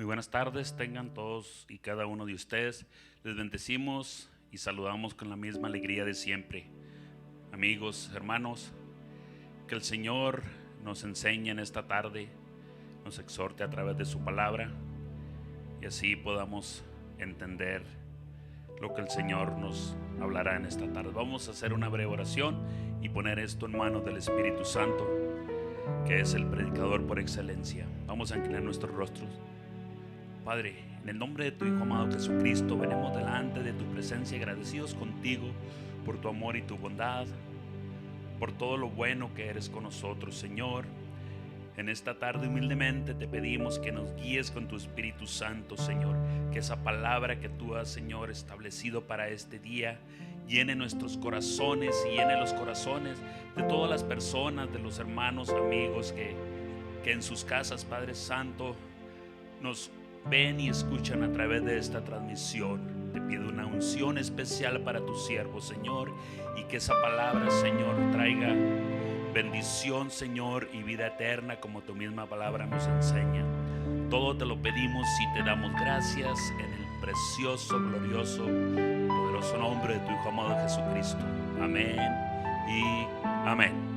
Muy buenas tardes, tengan todos y cada uno de ustedes. Les bendecimos y saludamos con la misma alegría de siempre. Amigos, hermanos, que el Señor nos enseñe en esta tarde, nos exhorte a través de su palabra y así podamos entender lo que el Señor nos hablará en esta tarde. Vamos a hacer una breve oración y poner esto en manos del Espíritu Santo, que es el predicador por excelencia. Vamos a inclinar nuestros rostros. Padre, en el nombre de tu Hijo amado Jesucristo, venimos delante de tu presencia agradecidos contigo por tu amor y tu bondad, por todo lo bueno que eres con nosotros, Señor. En esta tarde humildemente te pedimos que nos guíes con tu Espíritu Santo, Señor, que esa palabra que tú has, Señor, establecido para este día llene nuestros corazones y llene los corazones de todas las personas, de los hermanos, amigos que en sus casas, Padre Santo, nos ven y escuchan a través de esta transmisión. Te pido una unción especial para tu siervo, Señor, y que esa palabra, Señor, traiga bendición, Señor, y vida eterna, como tu misma palabra nos enseña. Todo te lo pedimos y te damos gracias en el precioso, glorioso, poderoso nombre de tu Hijo amado Jesucristo. Amén y amén.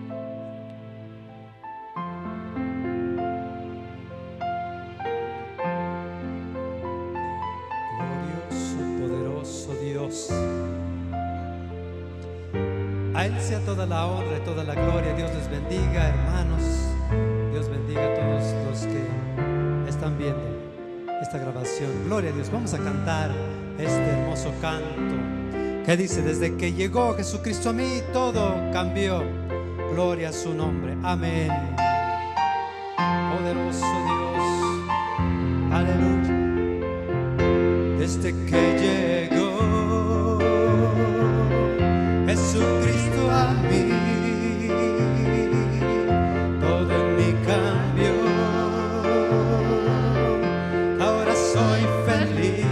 A Él sea toda la honra y toda la gloria. Dios les bendiga, hermanos. Dios bendiga a todos los que están viendo esta grabación. Gloria a Dios. Vamos a cantar este hermoso canto que dice: desde que llegó Jesucristo a mí todo cambió. Gloria a su nombre. Amén. Poderoso Dios. Aleluya. Desde que llegó Jesucristo a mí, todo en mí cambió. Ahora soy feliz,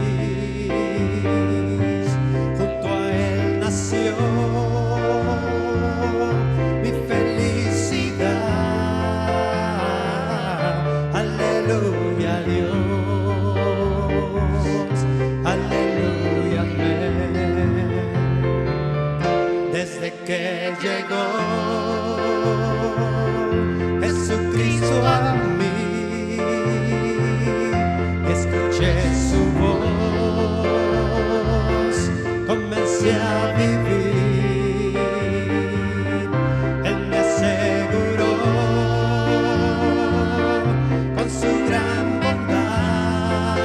junto a Él nació mi felicidad. Aleluya, Dios, aleluya, amén. Desde que llegó Jesucristo a mí, escuché su voz, comencé a vivir. Él me aseguró con su gran bondad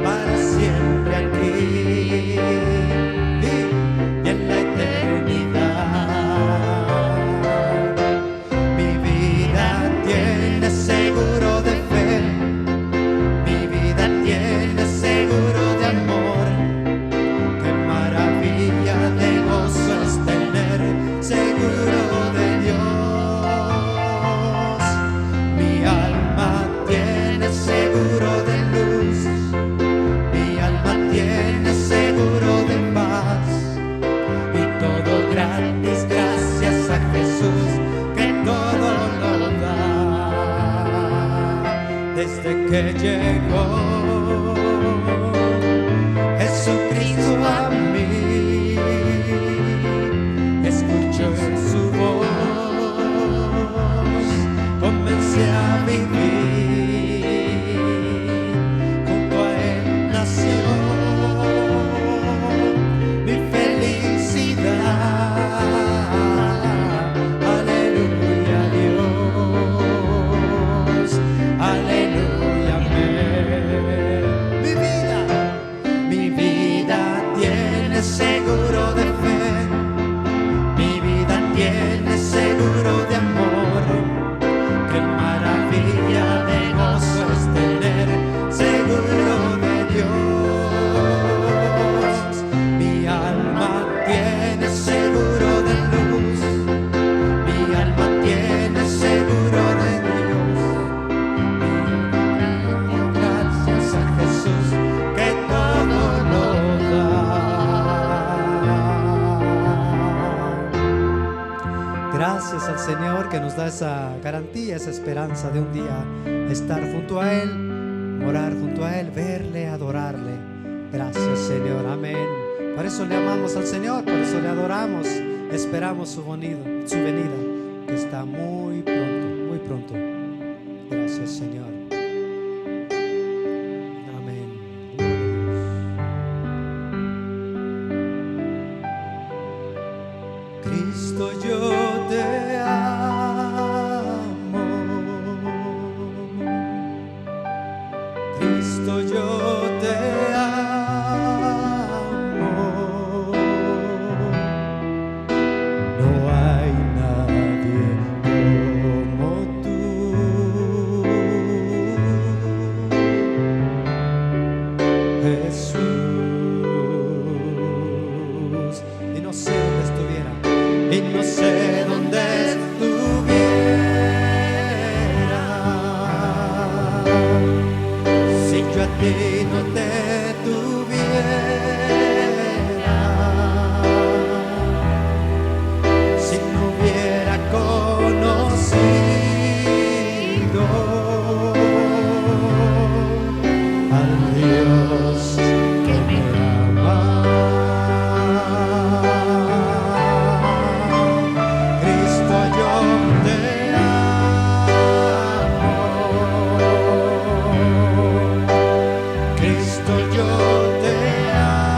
para siempre aquí. Desde que llegó Jesucristo a mí, escuché su voz, comencé a vivir. Junto a Él nació mi felicidad. Aleluya, Dios, aleluya, amén. Mi vida tiene seguro de fe, mi vida tiene seguro de amor. Qué maravilla de gozo es tener seguro de Dios. Mi alma tiene seguro de luz, mi alma tiene seguro de Dios. Gracias a Jesús que todo lo da. Gracias al Señor que nos da esa garantía, esa esperanza de un día estar junto a Él morar junto a Él, verle, adorarle. Gracias, Señor, amén. Por eso le amamos al Señor, por eso le adoramos. Esperamos su venida, que está muy pronto, muy pronto. Gracias, Señor. Amén. Cristo, yo te amo. Cristo, yo te amo. No hay nadie como tú. Jesús. Y no sé dónde estuviera, y no sé dónde estuviera si yo a ti no te tuviera, si no hubiera conocido al Dios que me ama. Cristo, yo te amo. Cristo, yo te amo.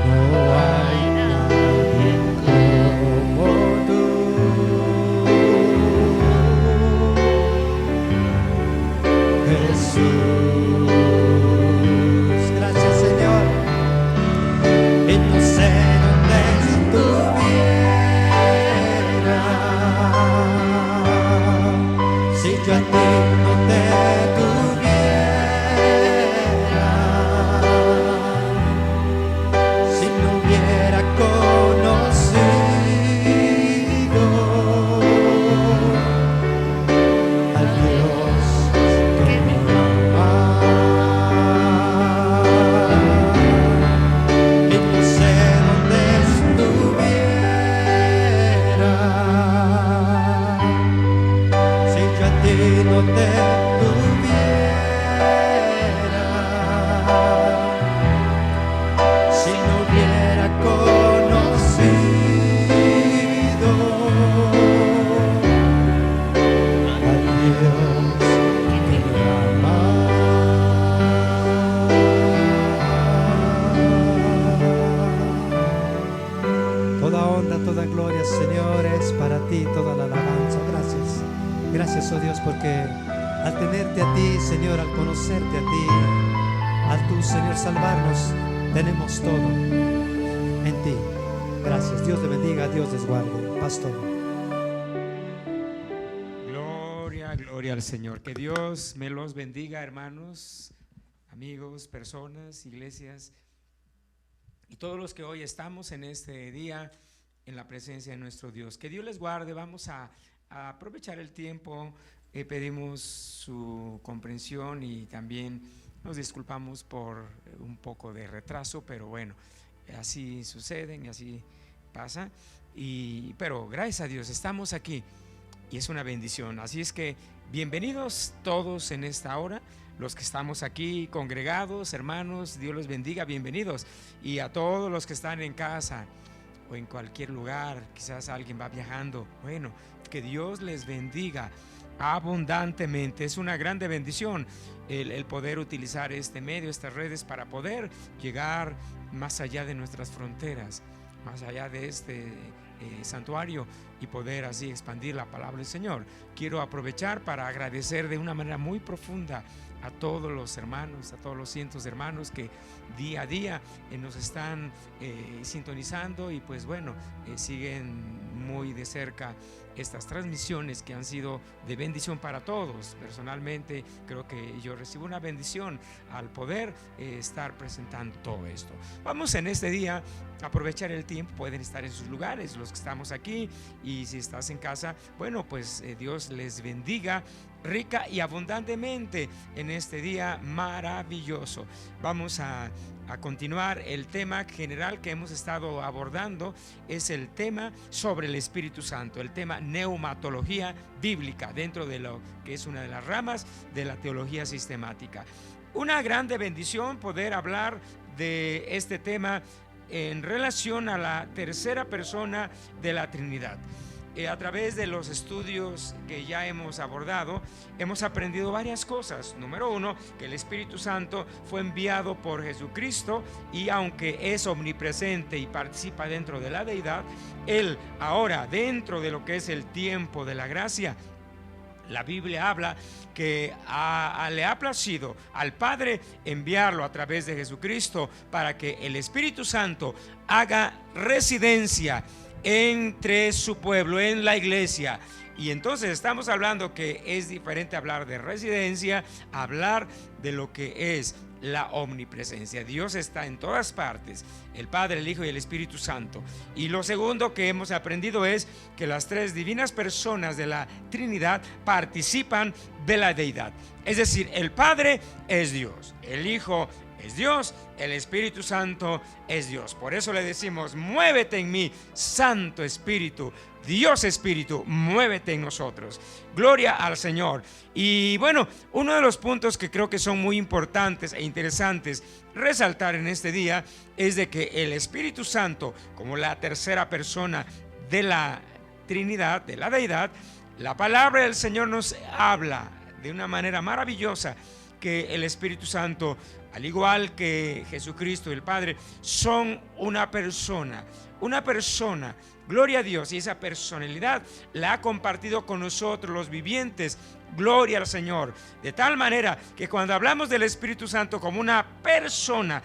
No hay nadie como tú. Jesús. Gracias, Señor. Y no sé dónde estuviera si yo a ti no te tuviera, si no hubiera conocido al Dios que me ama. Y no sé dónde estuviera si yo a ti no te tuviera, si no hubiera conocido al Dios que me ama. Toda honra, toda gloria, Señor, es para ti, toda la alabanza. Gracias. Gracias, oh Dios, porque al tenerte a ti, Señor, al conocerte a ti, al tú, Señor, salvarnos, tenemos todo en ti. Gracias. Dios te bendiga, Dios les guarde. Pastor. Gloria, gloria al Señor. Que Dios me los bendiga, hermanos, amigos, personas, iglesias y todos los que hoy estamos en este día en la presencia de nuestro Dios. Que Dios les guarde. Vamos a aprovechar el tiempo. Pedimos su comprensión y también nos disculpamos por un poco de retraso, pero bueno, así suceden y así pasa. Pero gracias a Dios estamos aquí y es una bendición. Así es que bienvenidos todos en esta hora. Los que estamos aquí congregados, hermanos, Dios los bendiga, bienvenidos. Y a todos los que están en casa o en cualquier lugar, quizás alguien va viajando, bueno, que Dios les bendiga abundantemente. Es una grande bendición el poder utilizar este medio, estas redes, para poder llegar más allá de nuestras fronteras, más allá de este santuario, y poder así expandir la palabra del Señor. Quiero aprovechar para agradecer de una manera muy profunda a todos los hermanos, a todos los cientos de hermanos que día a día nos están sintonizando y pues bueno, siguen muy de cerca estas transmisiones que han sido de bendición para todos. Personalmente creo que yo recibo una bendición al poder estar presentando todo esto. Vamos en este día a aprovechar el tiempo. Pueden estar en sus lugares los que estamos aquí, y si estás en casa, bueno, pues Dios les bendiga rica y abundantemente en este día maravilloso. Vamos a continuar. El tema general que hemos estado abordando es el tema sobre el Espíritu Santo, el tema neumatología bíblica, dentro de lo que es una de las ramas de la teología sistemática. Una grande bendición poder hablar de este tema en relación a la tercera persona de la Trinidad. A través de los estudios que ya hemos abordado, hemos aprendido varias cosas. Número uno, que el Espíritu Santo fue enviado por Jesucristo, y aunque es omnipresente y participa dentro de la deidad, Él ahora, dentro de lo que es el tiempo de la gracia, la Biblia habla que le ha placido al Padre enviarlo a través de Jesucristo para que el Espíritu Santo haga residencia entre su pueblo, en la iglesia. Y entonces estamos hablando que es diferente hablar de residencia, hablar de lo que es la omnipresencia. Dios está en todas partes, el Padre, el Hijo y el Espíritu Santo. Y lo segundo que hemos aprendido es que las tres divinas personas de la Trinidad participan de la deidad. Es decir, el Padre es Dios, el Hijo es Dios, el Espíritu Santo es Dios. Por eso le decimos: muévete en mí, Santo Espíritu, Dios Espíritu, muévete en nosotros. Gloria al Señor. Y bueno, uno de los puntos que creo que son muy importantes e interesantes resaltar en este día es de que el Espíritu Santo, como la tercera persona de la Trinidad, de la deidad, la palabra del Señor nos habla de una manera maravillosa que el Espíritu Santo, al igual que Jesucristo y el Padre, son una persona, gloria a Dios, y esa personalidad la ha compartido con nosotros los vivientes. Gloria al Señor, de tal manera que cuando hablamos del Espíritu Santo como una persona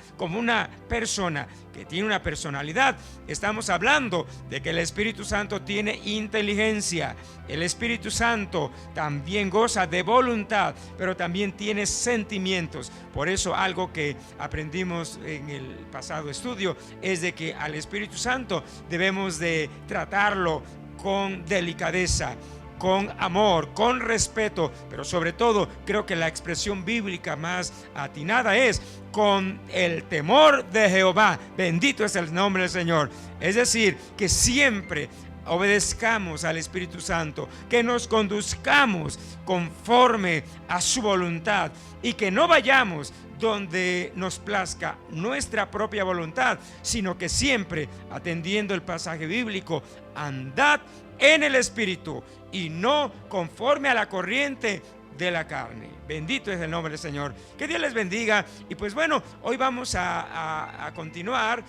que tiene una personalidad, estamos hablando de que el Espíritu Santo tiene inteligencia. El Espíritu Santo también goza de voluntad, pero también tiene sentimientos. Por eso algo que aprendimos en el pasado estudio es de que al Espíritu Santo debemos de tratarlo con delicadeza, con amor, con respeto, pero sobre todo creo que la expresión bíblica más atinada es con el temor de Jehová. Bendito es el nombre del Señor. Es decir, que siempre obedezcamos al Espíritu Santo, que nos conduzcamos conforme a su voluntad y que no vayamos donde nos plazca nuestra propia voluntad, sino que siempre, atendiendo el pasaje bíblico, andad en el Espíritu y no conforme a la corriente de la carne. Bendito es el nombre del Señor. Que Dios les bendiga. Y pues bueno, hoy vamos a continuar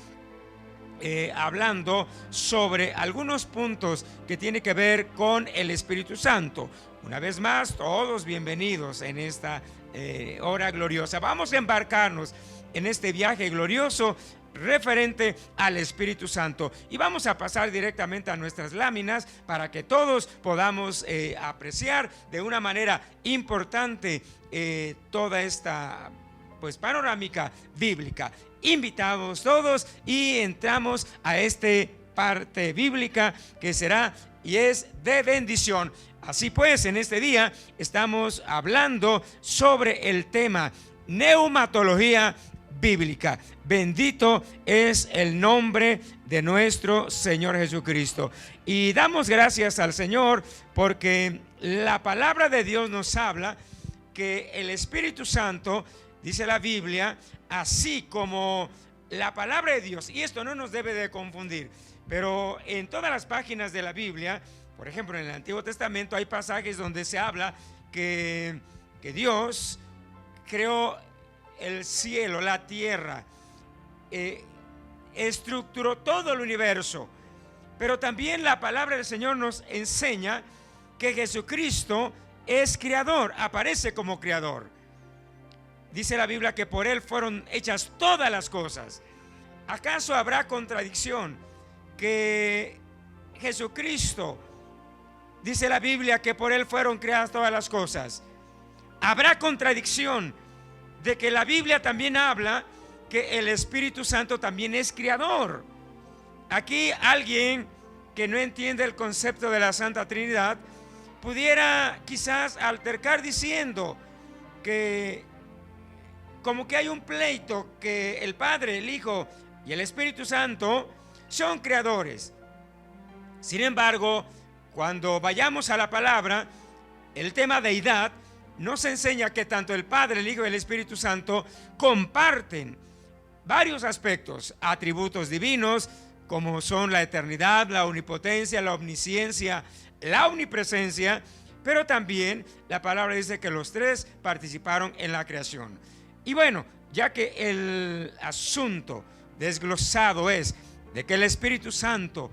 hablando sobre algunos puntos que tienen que ver con el Espíritu Santo. Una vez más, todos bienvenidos en esta hora gloriosa. Vamos a embarcarnos en este viaje glorioso referente al Espíritu Santo, y vamos a pasar directamente a nuestras láminas para que todos podamos apreciar de una manera importante toda esta pues panorámica bíblica. Invitamos todos y entramos a esta parte bíblica que será y es de bendición. Así pues, en este día estamos hablando sobre el tema neumatología bíblica. Bendito es el nombre de nuestro Señor Jesucristo. Y damos gracias al Señor porque la palabra de Dios nos habla que el Espíritu Santo, dice la Biblia, así como la palabra de Dios, y esto no nos debe de confundir, pero en todas las páginas de la Biblia, por ejemplo en el Antiguo Testamento, hay pasajes donde se habla que Dios creó el cielo, la tierra, estructuró todo el universo. Pero también la palabra del Señor nos enseña que Jesucristo es creador, aparece como creador. Dice la Biblia que por Él fueron hechas todas las cosas. ¿Acaso habrá contradicción que Jesucristo, dice la Biblia que por Él fueron creadas todas las cosas? ¿Habrá contradicción de que la Biblia también habla que el Espíritu Santo también es creador? Aquí alguien que no entiende el concepto de la Santa Trinidad pudiera quizás altercar diciendo que como que hay un pleito, que el Padre, el Hijo y el Espíritu Santo son creadores. Sin embargo, cuando vayamos a la palabra, el tema deidad nos enseña que tanto el Padre, el Hijo y el Espíritu Santo comparten varios aspectos, atributos divinos, como son la eternidad, la omnipotencia, la omnisciencia, la omnipresencia, pero también la palabra dice que los tres participaron en la creación. Y bueno, ya que el asunto desglosado es de que el Espíritu Santo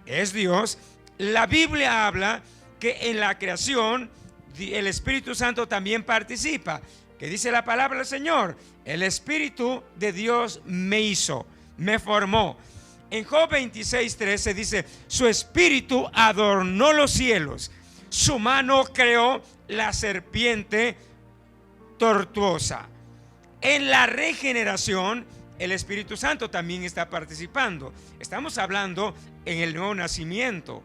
es Dios, la Biblia habla que en la creación el Espíritu Santo también participa, que dice la palabra del Señor: el Espíritu de Dios me hizo, me formó. En Job 26:13 dice: su espíritu adornó los cielos, su mano creó la serpiente tortuosa. En la regeneración, el Espíritu Santo también está participando. Estamos hablando en el nuevo nacimiento.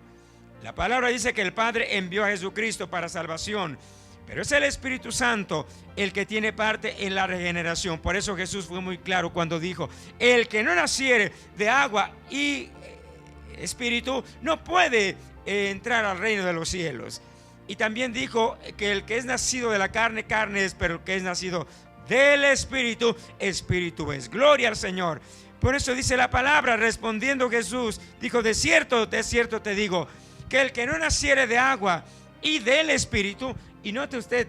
La palabra dice que el Padre envió a Jesucristo para salvación, pero es el Espíritu Santo el que tiene parte en la regeneración. Por eso Jesús fue muy claro cuando dijo: el que no naciere de agua y espíritu no puede entrar al reino de los cielos. Y también dijo que el que es nacido de la carne, carne es, pero el que es nacido del Espíritu, Espíritu es. Gloria al Señor. Por eso dice la palabra, respondiendo Jesús, dijo: de cierto te digo, que el que no naciere de agua y del Espíritu. Y note usted,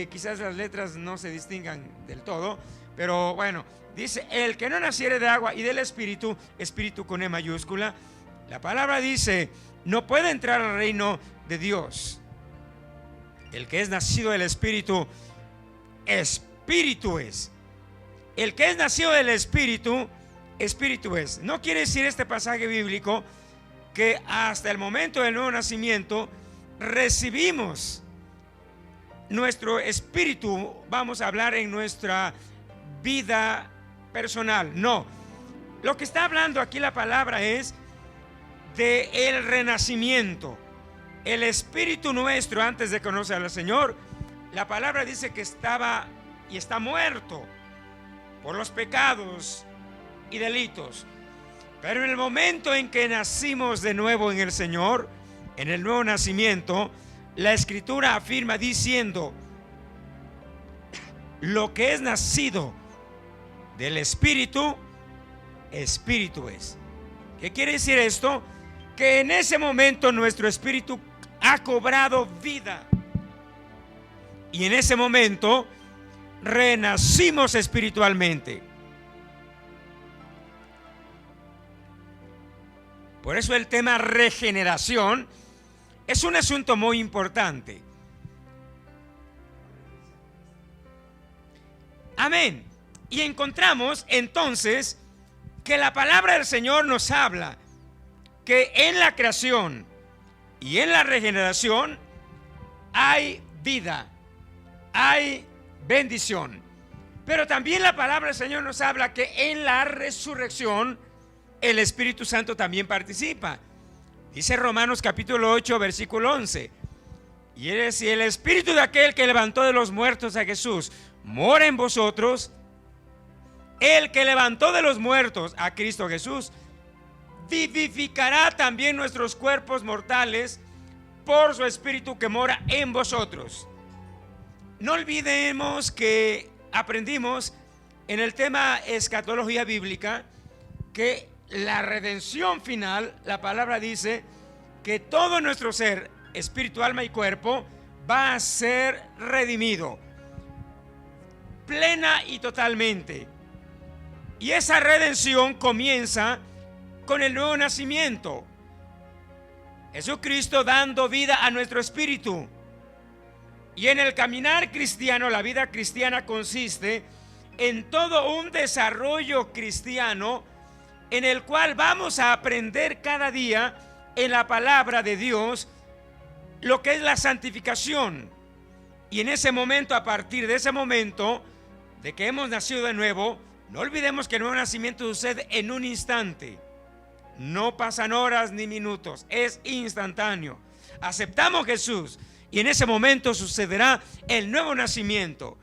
quizás las letras no se distingan del todo, pero bueno, dice: el que no naciere de agua y del Espíritu, Espíritu con E mayúscula. La palabra dice: no puede entrar al reino de Dios. El que es nacido del Espíritu, Espíritu es. El que es nacido del Espíritu, Espíritu es. No quiere decir este pasaje bíblico que hasta el momento del nuevo nacimiento recibimos nuestro espíritu, vamos a hablar en nuestra vida personal. No, lo que está hablando aquí la palabra es de el renacimiento. El espíritu nuestro, antes de conocer al Señor, la palabra dice que estaba y está muerto por los pecados y delitos. Pero en el momento en que nacimos de nuevo en el Señor, en el nuevo nacimiento, la Escritura afirma diciendo: lo que es nacido del Espíritu, Espíritu es. ¿Qué quiere decir esto? Que en ese momento nuestro espíritu ha cobrado vida. Y en ese momento renacimos espiritualmente. Por eso el tema regeneración es un asunto muy importante. Amén. Y encontramos entonces que la palabra del Señor nos habla que en la creación y en la regeneración hay vida, hay bendición. Pero también la palabra del Señor nos habla que en la resurrección el Espíritu Santo también participa. Dice Romanos capítulo 8 versículo 11: y si el Espíritu de aquel que levantó de los muertos a Jesús mora en vosotros, el que levantó de los muertos a Cristo Jesús vivificará también nuestros cuerpos mortales por su Espíritu que mora en vosotros. No olvidemos que aprendimos en el tema escatología bíblica que la redención final, la palabra dice que todo nuestro ser, espíritu, alma y cuerpo, va a ser redimido plena y totalmente. Y esa redención comienza con el nuevo nacimiento. Jesucristo dando vida a nuestro espíritu. Y en el caminar cristiano, la vida cristiana consiste en todo un desarrollo cristiano en el cual vamos a aprender cada día en la palabra de Dios lo que es la santificación. Y en ese momento, a partir de ese momento de que hemos nacido de nuevo, no olvidemos que el nuevo nacimiento sucede en un instante. No pasan horas ni minutos, es instantáneo. aceptamos a Jesús y en ese momento sucederá el nuevo nacimiento.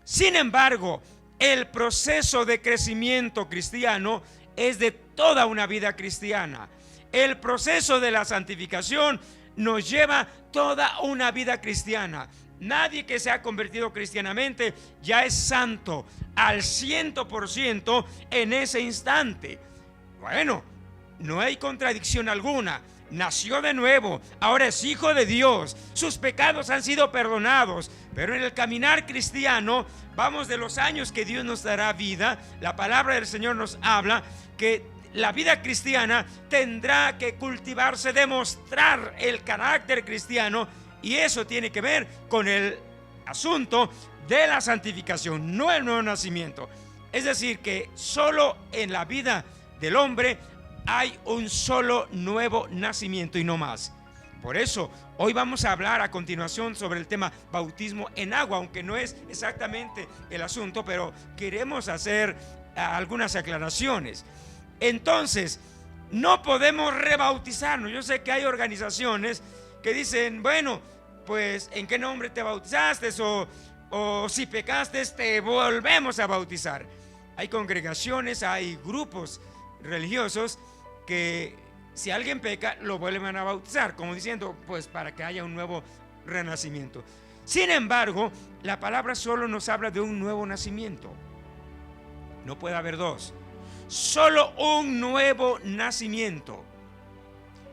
Sin embargo, el proceso de crecimiento cristiano es de toda una vida cristiana. El proceso de la santificación nos lleva toda una vida cristiana. Nadie que se ha convertido cristianamente ya es santo al 100% en ese instante. Bueno, no hay contradicción alguna. Nació de nuevo, ahora es hijo de Dios, sus pecados han sido perdonados, pero en el caminar cristiano vamos de los años que Dios nos dará vida. La palabra del Señor nos habla que la vida cristiana tendrá que cultivarse, demostrar el carácter cristiano, y eso tiene que ver con el asunto de la santificación, no el nuevo nacimiento. Es decir, que solo en la vida del hombre hay un solo nuevo nacimiento y no más. Por eso hoy vamos a hablar a continuación sobre el tema bautismo en agua, aunque no es exactamente el asunto, pero queremos hacer algunas aclaraciones. Entonces, no podemos rebautizarnos. Yo sé que hay organizaciones que dicen, bueno, pues ¿en qué nombre te bautizaste? O si pecaste, te volvemos a bautizar. Hay congregaciones, hay grupos religiosos que si alguien peca, lo vuelven a bautizar, como diciendo, pues para que haya un nuevo renacimiento. Sin embargo, la palabra solo nos habla de un nuevo nacimiento. No puede haber dos, solo un nuevo nacimiento.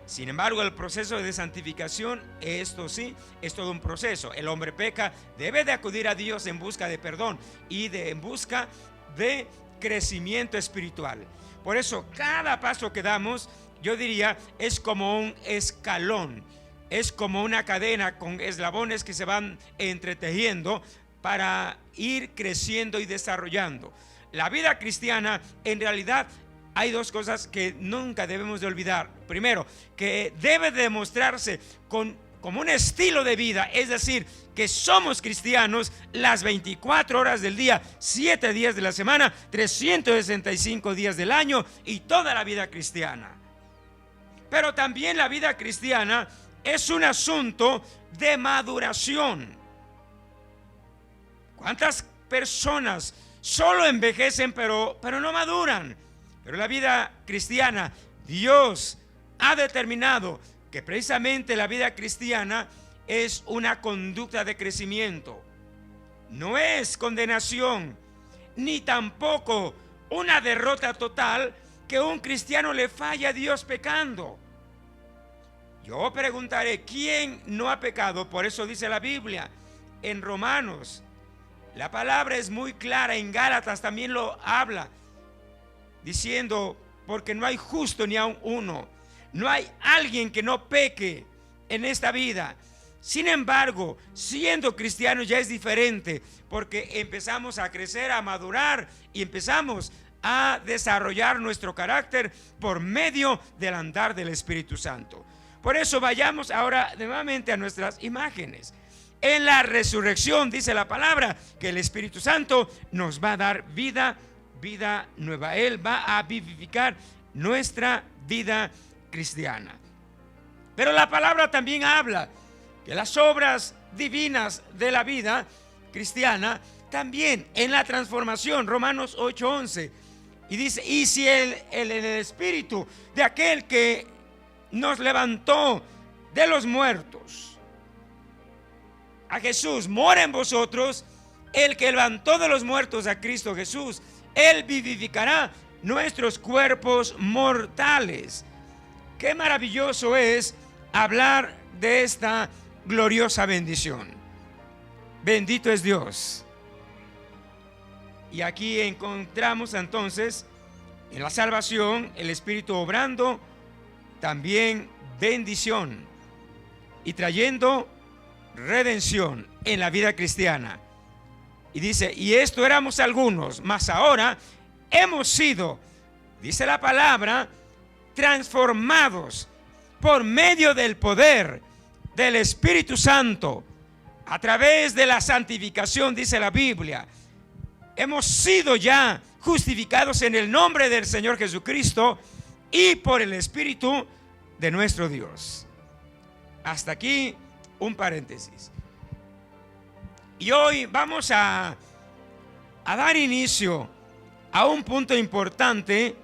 Sin embargo, el proceso de santificación, esto sí, es todo un proceso. El hombre peca, debe de acudir a Dios en busca de perdón y en busca de crecimiento espiritual. Por eso, cada paso que damos, yo diría, es como un escalón, es como una cadena con eslabones que se van entretejiendo para ir creciendo y desarrollando. La vida cristiana, en realidad, hay dos cosas que nunca debemos de olvidar. Primero, que debe demostrarse como un estilo de vida, es decir, que somos cristianos las 24 horas del día, 7 días de la semana, 365 días del año y toda la vida cristiana. Pero también la vida cristiana es un asunto de maduración. ¿Cuántas personas solo envejecen pero no maduran? Pero la vida cristiana, Dios ha determinado que precisamente la vida cristiana es una conducta de crecimiento. No es condenación, ni tampoco una derrota total que un cristiano le falle a Dios pecando. Yo preguntaré, ¿quién no ha pecado? Por eso dice la Biblia en Romanos. La palabra es muy clara, en Gálatas también lo habla, diciendo, porque no hay justo ni aun uno. No hay alguien que no peque en esta vida. Sin embargo, siendo cristianos ya es diferente, porque empezamos a crecer, a madurar y empezamos a desarrollar nuestro carácter por medio del andar del Espíritu Santo. Por eso vayamos ahora nuevamente a nuestras imágenes. En la resurrección dice la palabra que el Espíritu Santo nos va a dar vida nueva. Él va a vivificar nuestra vida cristiana. Pero la palabra también habla que las obras divinas de la vida cristiana también en la transformación, Romanos 8:11, y dice, y si el espíritu de aquel que nos levantó de los muertos, a Jesús, mora en vosotros, el que levantó de los muertos a Cristo Jesús, Él vivificará nuestros cuerpos mortales. Qué maravilloso es hablar de esta gloriosa bendición. Bendito es Dios. Y aquí encontramos entonces en la salvación el Espíritu obrando también bendición y trayendo redención en la vida cristiana. Y dice, y esto éramos algunos, mas ahora hemos sido, dice la palabra, transformados por medio del poder del Espíritu Santo, a través de la santificación, dice la Biblia. Hemos sido ya justificados en el nombre del Señor Jesucristo y por el Espíritu de nuestro Dios. Hasta aquí un paréntesis. Y hoy vamos a dar inicio a un punto importante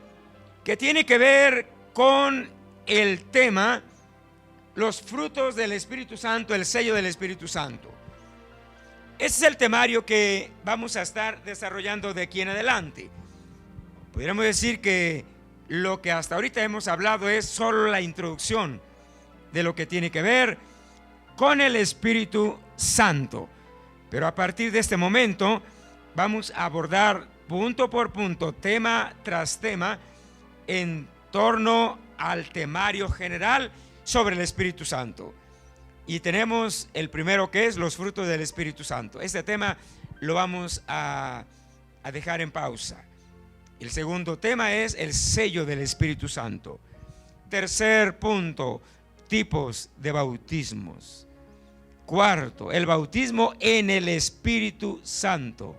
que tiene que ver con el tema los frutos del Espíritu Santo, el sello del Espíritu Santo. Ese es el temario que vamos a estar desarrollando de aquí en adelante. Podríamos decir que lo que hasta ahorita hemos hablado es solo la introducción de lo que tiene que ver con el Espíritu Santo. Pero a partir de este momento vamos a abordar punto por punto, tema tras tema, en torno al temario general sobre el Espíritu Santo. Y tenemos el primero, que es los frutos del Espíritu Santo. Este tema lo vamos a dejar en pausa. El segundo tema es el sello del Espíritu Santo. Tercer punto, tipos de bautismos. Cuarto, el bautismo en el Espíritu Santo.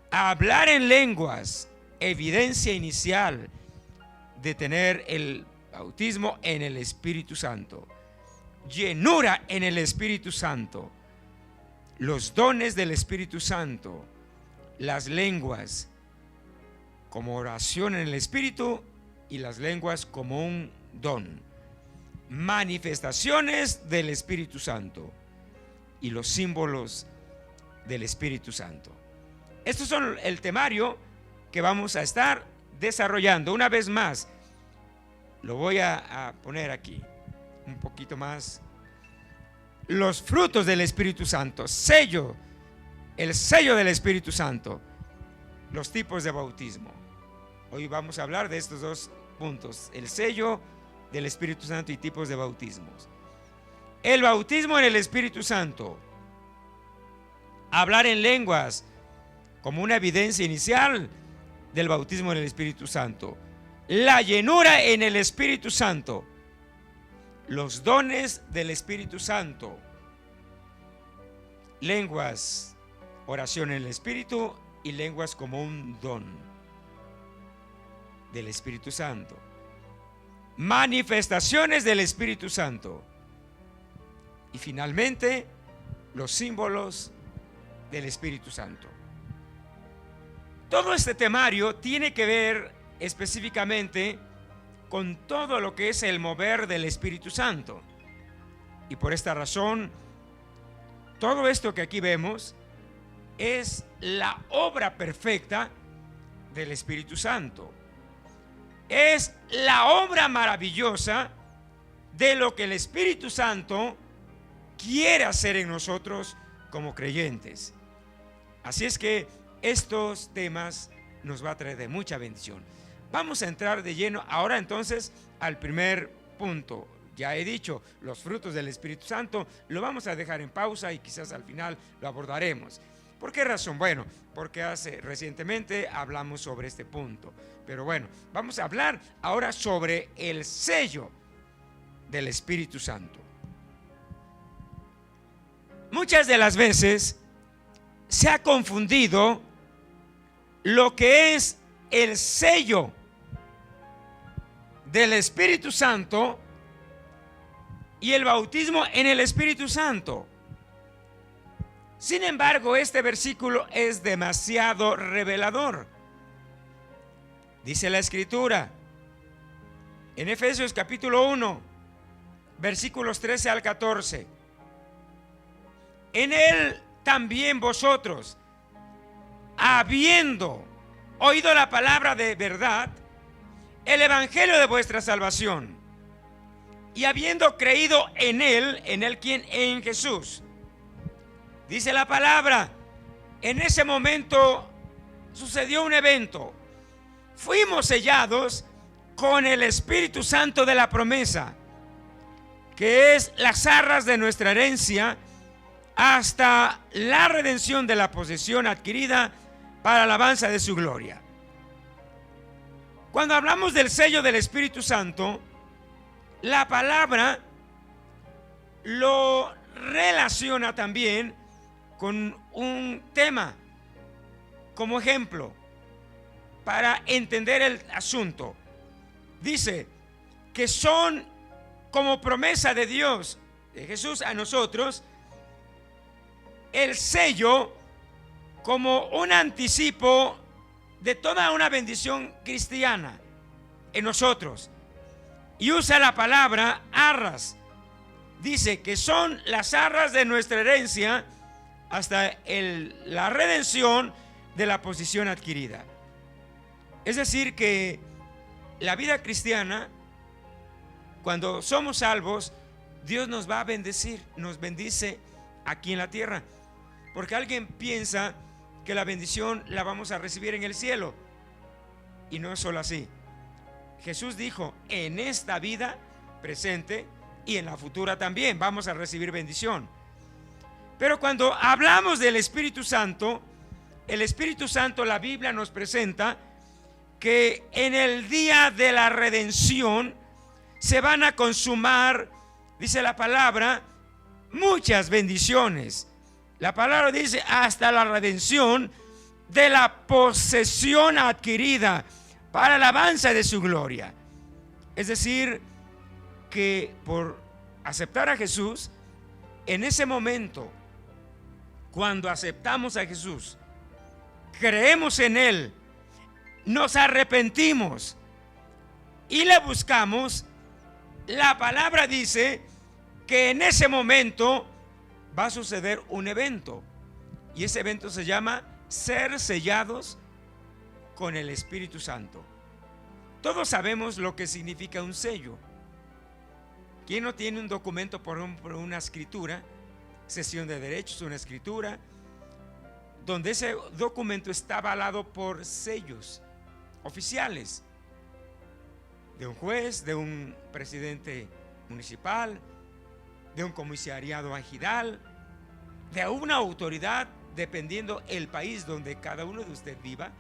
Hablar en lenguas, evidencia inicial de tener el bautismo en el Espíritu Santo. Llenura en el Espíritu Santo. Los dones del Espíritu Santo. Las lenguas como oración en el Espíritu y las lenguas como un don. Manifestaciones del Espíritu Santo y los símbolos del Espíritu Santo. Estos son el temario que vamos a estar desarrollando. Una vez más, lo voy a poner aquí un poquito más. Los frutos del Espíritu Santo, sello, el sello del Espíritu Santo, los tipos de bautismo. Hoy vamos a hablar de estos dos puntos, el sello del Espíritu Santo y tipos de bautismos. El bautismo en el Espíritu Santo. Hablar en lenguas como una evidencia inicial del bautismo en el Espíritu Santo. La llenura en el Espíritu Santo. Los dones del Espíritu Santo. Lenguas, oración en el Espíritu y lenguas como un don del Espíritu Santo. Manifestaciones del Espíritu Santo. Y finalmente, los símbolos del Espíritu Santo. Todo este temario tiene que ver específicamente con todo lo que es el mover del Espíritu Santo. Y por esta razón, todo esto que aquí vemos es la obra perfecta del Espíritu Santo. Es la obra maravillosa de lo que el Espíritu Santo quiere hacer en nosotros como creyentes. Así es que estos temas nos va a traer de mucha bendición. Vamos a entrar de lleno ahora entonces al primer punto. Ya he dicho, los frutos del Espíritu Santo lo vamos a dejar en pausa y quizás al final lo abordaremos. ¿Por qué razón? Bueno, porque recientemente hablamos sobre este punto. Pero bueno, vamos a hablar ahora sobre el sello del Espíritu Santo. Muchas de las veces se ha confundido lo que es el sello del Espíritu Santo y el bautismo en el Espíritu Santo. Sin embargo, este versículo es demasiado revelador. Dice la Escritura en Efesios capítulo 1, versículos 13 al 14. En él también vosotros, habiendo oído la palabra de verdad, el evangelio de vuestra salvación, y habiendo creído en él quien, en Jesús. Dice la palabra, en ese momento sucedió un evento. Fuimos sellados con el Espíritu Santo de la promesa, que es las arras de nuestra herencia, hasta la redención de la posesión adquirida para alabanza de su gloria. Cuando hablamos del sello del Espíritu Santo, la palabra lo relaciona también con un tema como ejemplo para entender el asunto. Dice que son como promesa de Dios, de Jesús a nosotros, el sello como un anticipo de toda una bendición cristiana en nosotros. Y usa la palabra arras. Dice que son las arras de nuestra herencia hasta la redención de la posición adquirida. Es decir, que la vida cristiana, cuando somos salvos, Dios nos va a bendecir, nos bendice aquí en la tierra. Porque alguien piensa que la bendición la vamos a recibir en el cielo. Y no es solo así. Jesús dijo, en esta vida presente y en la futura también vamos a recibir bendición. Pero cuando hablamos del Espíritu Santo, el Espíritu Santo, la Biblia nos presenta que en el día de la redención se van a consumar, dice la palabra, muchas bendiciones. La palabra dice hasta la redención de la posesión adquirida para alabanza de su gloria. Es decir, que por aceptar a Jesús, en ese momento, cuando aceptamos a Jesús, creemos en Él, nos arrepentimos y le buscamos, la palabra dice que en ese momento va a suceder un evento, y ese evento se llama ser sellados con el Espíritu Santo. Todos sabemos lo que significa un sello. ¿Quién no tiene un documento por una escritura, cesión de derechos, una escritura, donde ese documento está avalado por sellos oficiales de un juez, de un presidente municipal, de un comisariado ejidal, de una autoridad, dependiendo el país donde cada uno de ustedes viva?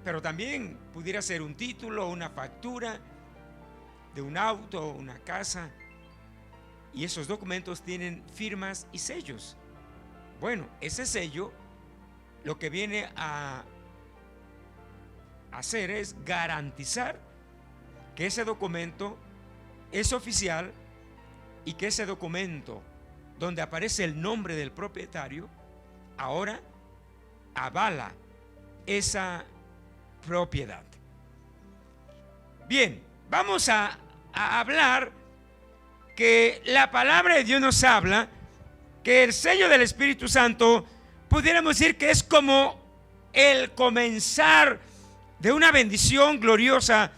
Pero también pudiera ser un título, una factura de un auto, una casa, y esos documentos tienen firmas y sellos. Bueno, ese sello lo que viene a hacer es garantizar que ese documento es oficial y que ese documento donde aparece el nombre del propietario ahora avala esa propiedad. Bien, vamos a hablar que la palabra de Dios nos habla que el sello del Espíritu Santo, pudiéramos decir que es como el comenzar de una bendición gloriosa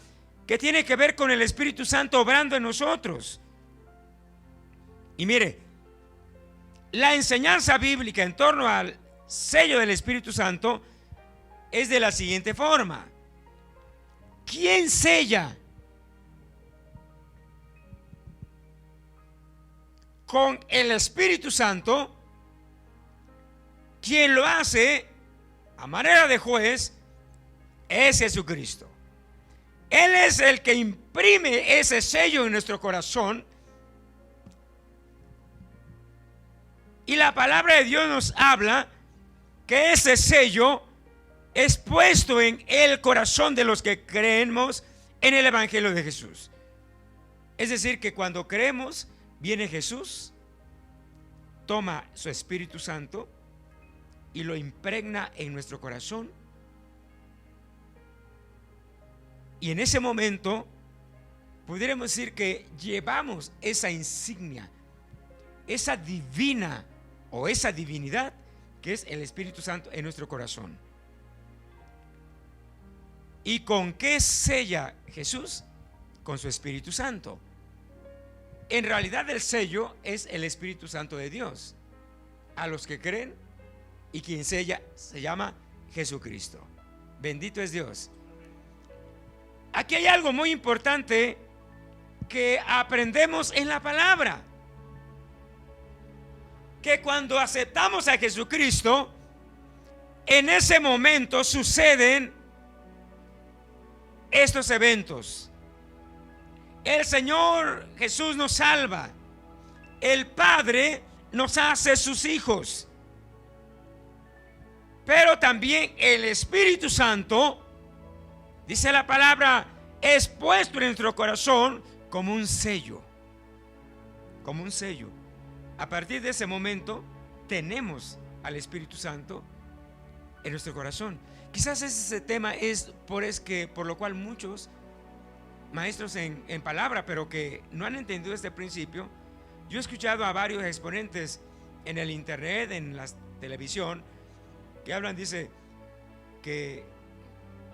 que tiene que ver con el Espíritu Santo obrando en nosotros. Y mire, la enseñanza bíblica en torno al sello del Espíritu Santo es de la siguiente forma: ¿quién sella? Con el Espíritu Santo. Quien lo hace a manera de juez es Jesucristo. Él es el que imprime ese sello en nuestro corazón. Y la palabra de Dios nos habla que ese sello es puesto en el corazón de los que creemos en el Evangelio de Jesús. Es decir, que cuando creemos, viene Jesús, toma su Espíritu Santo y lo impregna en nuestro corazón. Y en ese momento pudiéramos decir que llevamos esa insignia, esa divina o esa divinidad que es el Espíritu Santo en nuestro corazón. ¿Y con qué sella Jesús? Con su Espíritu Santo. En realidad el sello es el Espíritu Santo de Dios a los que creen, y quien sella se llama Jesucristo. Bendito es Dios. Aquí hay algo muy importante que aprendemos en la palabra, que cuando aceptamos a Jesucristo, en ese momento suceden estos eventos. El Señor Jesús nos salva. El Padre nos hace sus hijos. Pero también el Espíritu Santo, dice la palabra, es puesto en nuestro corazón como un sello. Como un sello. A partir de ese momento tenemos al Espíritu Santo en nuestro corazón. Quizás ese tema es por lo cual muchos maestros en palabra, pero que no han entendido este principio. Yo he escuchado a varios exponentes en el internet, en la televisión, que hablan, dice que,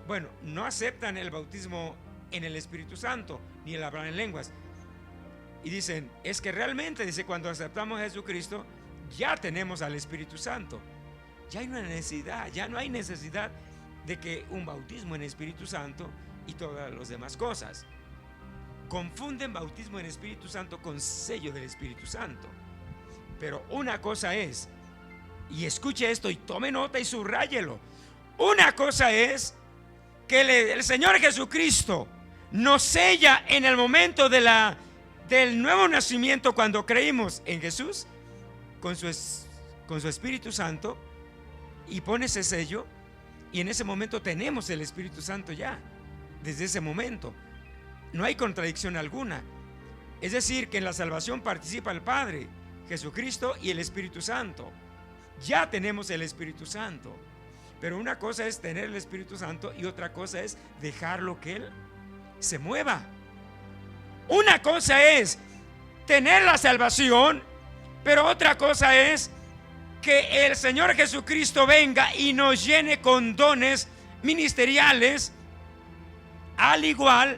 bueno, no aceptan el bautismo en el Espíritu Santo, ni el hablar en lenguas. Y dicen, es que realmente, dice, cuando aceptamos a Jesucristo, ya tenemos al Espíritu Santo. Ya hay una necesidad, ya no hay necesidad de que un bautismo en Espíritu Santo y todas las demás cosas. Confunden bautismo en Espíritu Santo con sello del Espíritu Santo. Pero una cosa es, y escuche esto y tome nota y subráyelo, una cosa es que el Señor Jesucristo nos sella en el momento del nuevo nacimiento, cuando creímos en Jesús con su Espíritu Santo, y pone ese sello, y en ese momento tenemos el Espíritu Santo ya. Desde ese momento no hay contradicción alguna. Es decir, que en la salvación participa el Padre, Jesucristo y el Espíritu Santo. Ya tenemos el Espíritu Santo. Pero una cosa es tener el Espíritu Santo y otra cosa es dejarlo que Él se mueva. Una cosa es tener la salvación, pero otra cosa es que el Señor Jesucristo venga y nos llene con dones ministeriales, al igual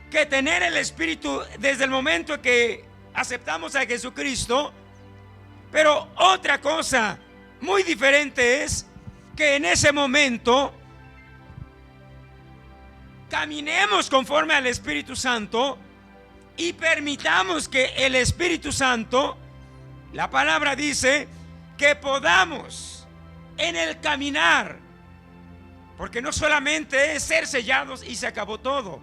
que tener el Espíritu desde el momento que aceptamos a Jesucristo. Pero otra cosa muy diferente es que en ese momento caminemos conforme al Espíritu Santo y permitamos que el Espíritu Santo, la palabra dice, que podamos en el caminar, porque no solamente es ser sellados y se acabó todo.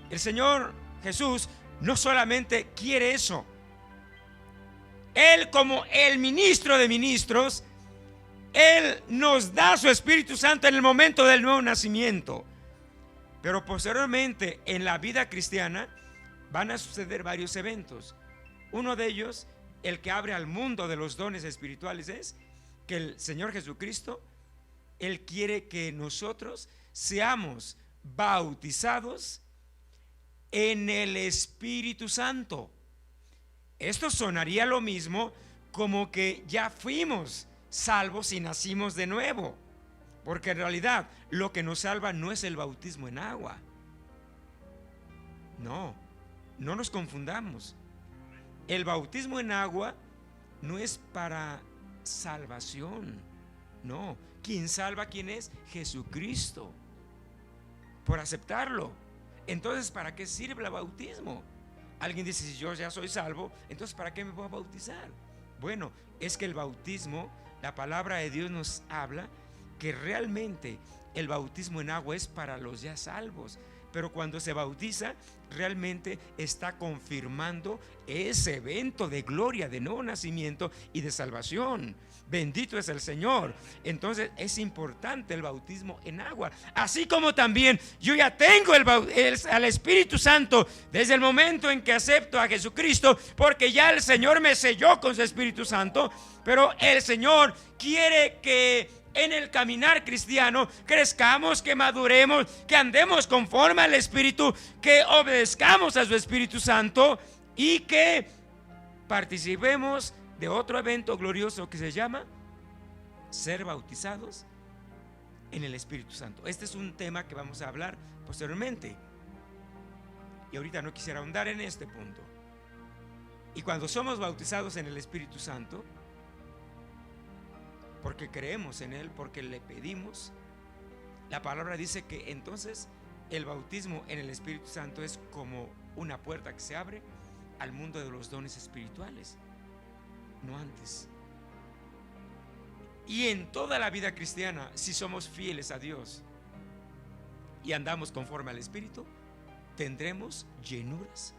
El Señor Jesús no solamente quiere eso. Él, como el ministro de ministros, Él nos da su Espíritu Santo en el momento del nuevo nacimiento. Pero posteriormente en la vida cristiana van a suceder varios eventos. Uno de ellos, el que abre al mundo de los dones espirituales, es que el Señor Jesucristo, Él quiere que nosotros seamos bautizados en el Espíritu Santo. Esto sonaría lo mismo como que ya fuimos salvos y nacimos de nuevo, porque en realidad lo que nos salva no es el bautismo en agua. No nos confundamos. El bautismo en agua no es para salvación. No, quien salva, ¿quién es? Jesucristo, por aceptarlo. Entonces, ¿para qué sirve el bautismo? Alguien dice, si yo ya soy salvo, entonces ¿para qué me voy a bautizar? Bueno, es que el bautismo, la palabra de Dios nos habla que realmente el bautismo en agua es para los ya salvos. Pero cuando se bautiza, realmente está confirmando ese evento de gloria, de nuevo nacimiento y de salvación. Bendito es el Señor. Entonces es importante el bautismo en agua. Así como también yo ya tengo al Espíritu Santo desde el momento en que acepto a Jesucristo, porque ya el Señor me selló con su Espíritu Santo. Pero el Señor quiere que en el caminar cristiano crezcamos, que maduremos, que andemos conforme al Espíritu, que obedezcamos a su Espíritu Santo y que participemos de otro evento glorioso que se llama ser bautizados en el Espíritu Santo. Este es un tema que vamos a hablar posteriormente, y ahorita no quisiera ahondar en este punto. Y cuando somos bautizados en el Espíritu Santo, porque creemos en Él, porque le pedimos, la palabra dice que entonces el bautismo en el Espíritu Santo es como una puerta que se abre al mundo de los dones espirituales, no antes. Y en toda la vida cristiana, si somos fieles a Dios y andamos conforme al Espíritu, tendremos llenuras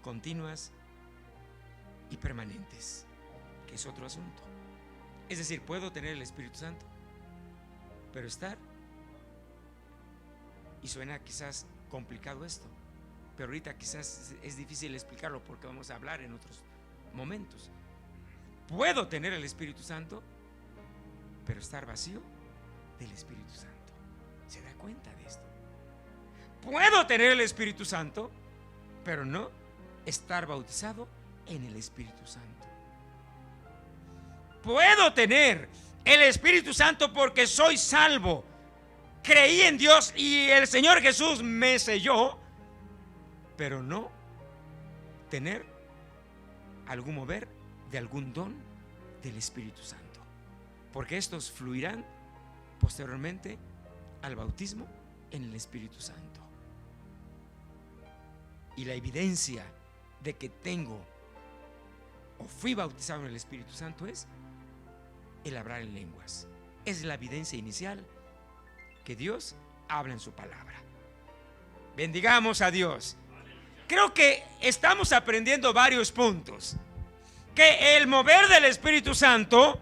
continuas y permanentes, que es otro asunto. Es decir, puedo tener el Espíritu Santo, pero estar Y suena quizás complicado esto, pero ahorita quizás es difícil explicarlo porque vamos a hablar en otros momentos. Puedo tener el Espíritu Santo, pero estar vacío del Espíritu Santo. ¿Se da cuenta de esto? Puedo tener el Espíritu Santo, pero no estar bautizado en el Espíritu Santo. Puedo tener el Espíritu Santo porque soy salvo, creí en Dios y el Señor Jesús me selló, pero no tener algún mover de algún don del Espíritu Santo, porque estos fluirán posteriormente al bautismo en el Espíritu Santo. Y la evidencia de que tengo o fui bautizado en el Espíritu Santo es el hablar en lenguas. Es la evidencia inicial que Dios habla en su palabra. Bendigamos a Dios. Creo que estamos aprendiendo varios puntos. Que el mover del Espíritu Santo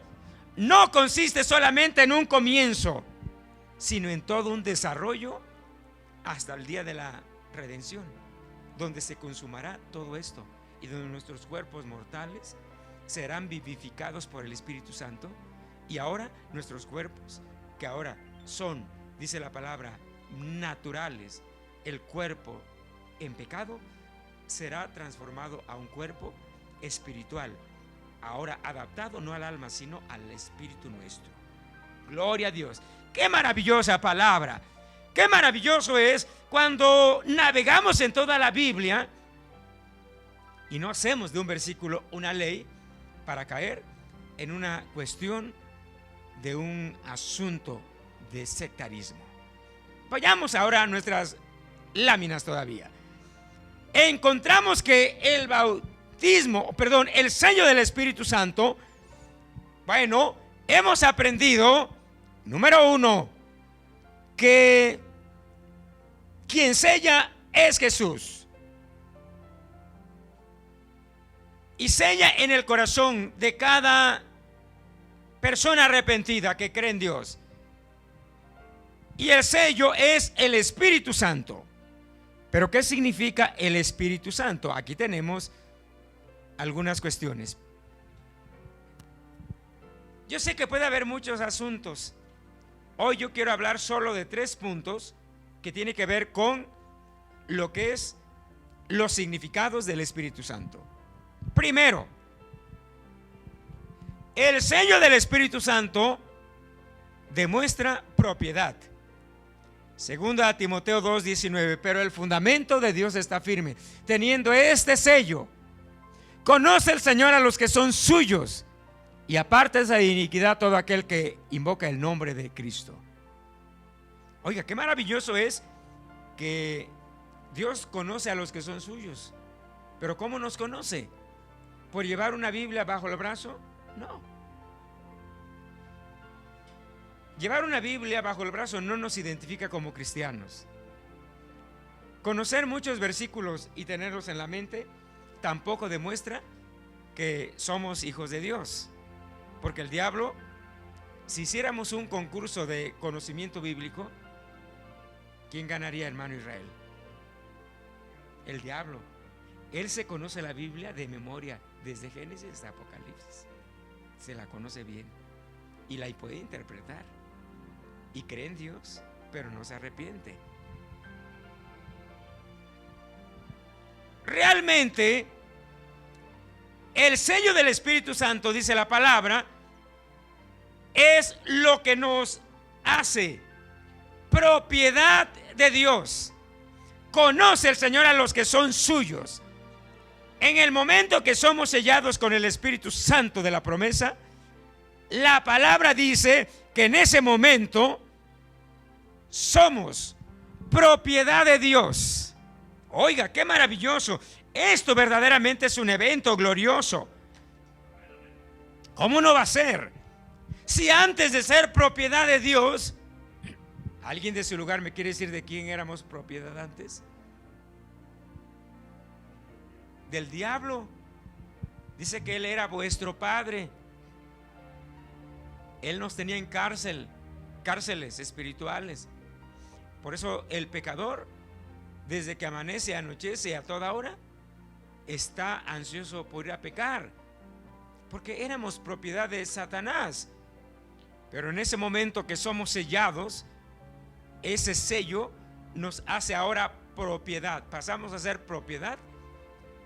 no consiste solamente en un comienzo, sino en todo un desarrollo hasta el día de la redención, donde se consumará todo esto y donde nuestros cuerpos mortales serán vivificados por el Espíritu Santo. Y ahora nuestros cuerpos, que ahora son, dice la palabra, naturales, el cuerpo en pecado será transformado a un cuerpo espiritual, ahora adaptado no al alma sino al espíritu nuestro. Gloria a Dios. Qué maravillosa palabra. Qué maravilloso es cuando navegamos en toda la Biblia y no hacemos de un versículo una ley para caer en una cuestión de un asunto de sectarismo. Vayamos ahora a nuestras láminas todavía. Encontramos que el el sello del Espíritu Santo, bueno, hemos aprendido, número 1, que quien sella es Jesús. Y sella en el corazón de cada persona arrepentida que cree en Dios. Y el sello es el Espíritu Santo. Pero ¿qué significa el Espíritu Santo? Aquí tenemos algunas cuestiones. Yo sé que puede haber muchos asuntos. Hoy yo quiero hablar solo de 3 puntos que tienen que ver con lo que es los significados del Espíritu Santo. Primero, el sello del Espíritu Santo demuestra propiedad. Segunda a Timoteo 2:19, pero el fundamento de Dios está firme, teniendo este sello. Conoce el Señor a los que son suyos, y aparte de iniquidad todo aquel que invoca el nombre de Cristo. Oiga, qué maravilloso es que Dios conoce a los que son suyos. Pero ¿cómo nos conoce? ¿Por llevar una Biblia bajo el brazo? No. Llevar una Biblia bajo el brazo no nos identifica como cristianos. Conocer muchos versículos y tenerlos en la mente tampoco demuestra que somos hijos de Dios. Porque el diablo, si hiciéramos un concurso de conocimiento bíblico, ¿quién ganaría, hermano Israel? El diablo. Él se conoce la Biblia de memoria, desde Génesis hasta Apocalipsis. Se la conoce bien y la puede interpretar. Y cree en Dios, pero no se arrepiente. Realmente, el sello del Espíritu Santo, dice la palabra, es lo que nos hace propiedad de Dios. Conoce el Señor a los que son suyos. En el momento que somos sellados con el Espíritu Santo de la promesa, la palabra dice que en ese momento somos propiedad de Dios. Oiga, qué maravilloso. Esto verdaderamente es un evento glorioso. ¿Cómo no va a ser? Si antes de ser propiedad de Dios, ¿alguien de su lugar me quiere decir de quién éramos propiedad antes? Del diablo. Dice que él era vuestro padre. Él nos tenía en cárceles espirituales. Por eso el pecador, desde que amanece, anochece, a toda hora, está ansioso por ir a pecar, porque éramos propiedad de Satanás. Pero en ese momento que somos sellados, ese sello nos hace ahora propiedad. Pasamos a ser propiedad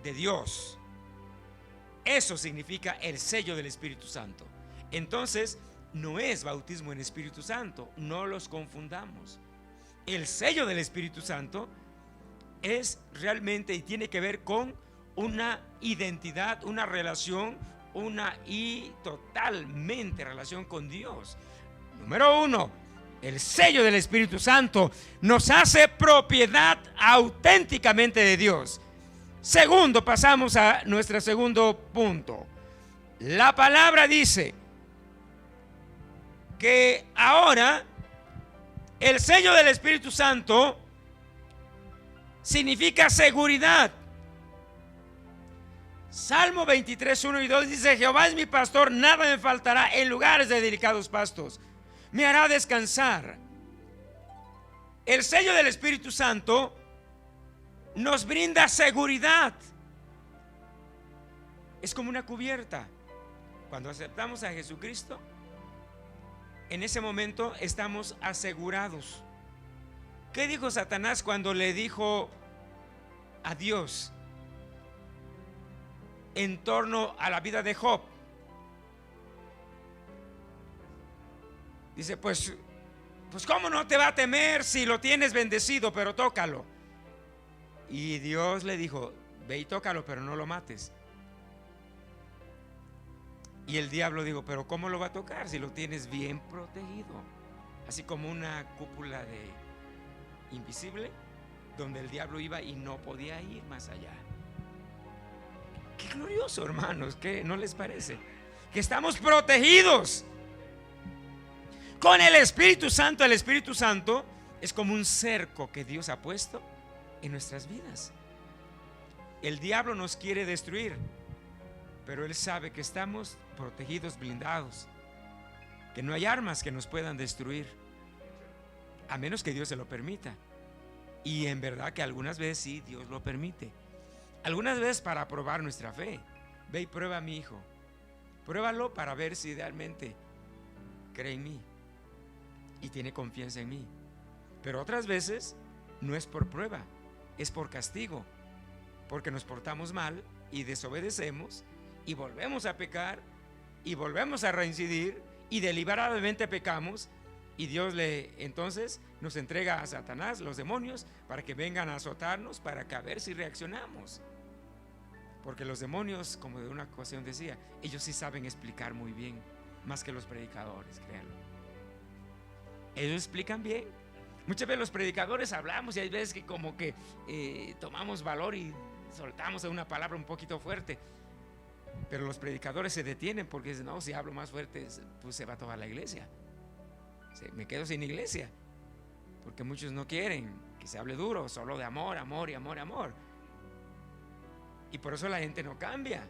de Dios. Eso significa el sello del Espíritu Santo. Entonces, no es bautismo en Espíritu Santo, no los confundamos. El sello del Espíritu Santo es realmente y tiene que ver con una identidad, una relación, totalmente relación con Dios. Número uno, el sello del Espíritu Santo nos hace propiedad auténticamente de Dios. Segundo, pasamos a nuestro segundo punto. La palabra dice que ahora el sello del Espíritu Santo significa seguridad. Salmo 23, 1 y 2 dice: Jehová es mi pastor, nada me faltará. En lugares de delicados pastos me hará descansar. El sello del Espíritu Santo nos brinda seguridad. Es como una cubierta. Cuando aceptamos a Jesucristo, en ese momento estamos asegurados. ¿Qué dijo Satanás cuando le dijo a Dios en torno a la vida de Job? Dice, pues ¿cómo no te va a temer si lo tienes bendecido? Pero tócalo. Y Dios le dijo, ve y tócalo, pero no lo mates. Y el diablo dijo, pero ¿cómo lo va a tocar si lo tienes bien protegido? Así como una cúpula de invisible, donde el diablo iba y no podía ir más allá. Qué glorioso, hermanos, ¿qué no les parece? Que estamos protegidos con el Espíritu Santo. El Espíritu Santo es como un cerco que Dios ha puesto en nuestras vidas. El diablo nos quiere destruir, pero él sabe que estamos protegidos, blindados, que no hay armas que nos puedan destruir, a menos que Dios se lo permita. Y en verdad que algunas veces sí, Dios lo permite. Algunas veces para probar nuestra fe. Ve y prueba a mi hijo. Pruébalo para ver si realmente cree en mí y tiene confianza en mí. Pero otras veces no es por prueba, es por castigo, porque nos portamos mal y desobedecemos y volvemos a pecar y volvemos a reincidir y deliberadamente pecamos, y Dios entonces nos entrega a Satanás, los demonios, para que vengan a azotarnos, para que a ver si reaccionamos. Porque los demonios, como de una ocasión decía, ellos sí saben explicar muy bien, más que los predicadores, créanlo. Ellos explican bien. Muchas veces los predicadores hablamos y hay veces que como que tomamos valor y soltamos una palabra un poquito fuerte, pero los predicadores se detienen porque dicen, no, si hablo más fuerte pues se va toda la iglesia, me quedo sin iglesia, porque muchos no quieren que se hable duro, solo de amor, amor y amor, amor. Y por eso la gente no cambia.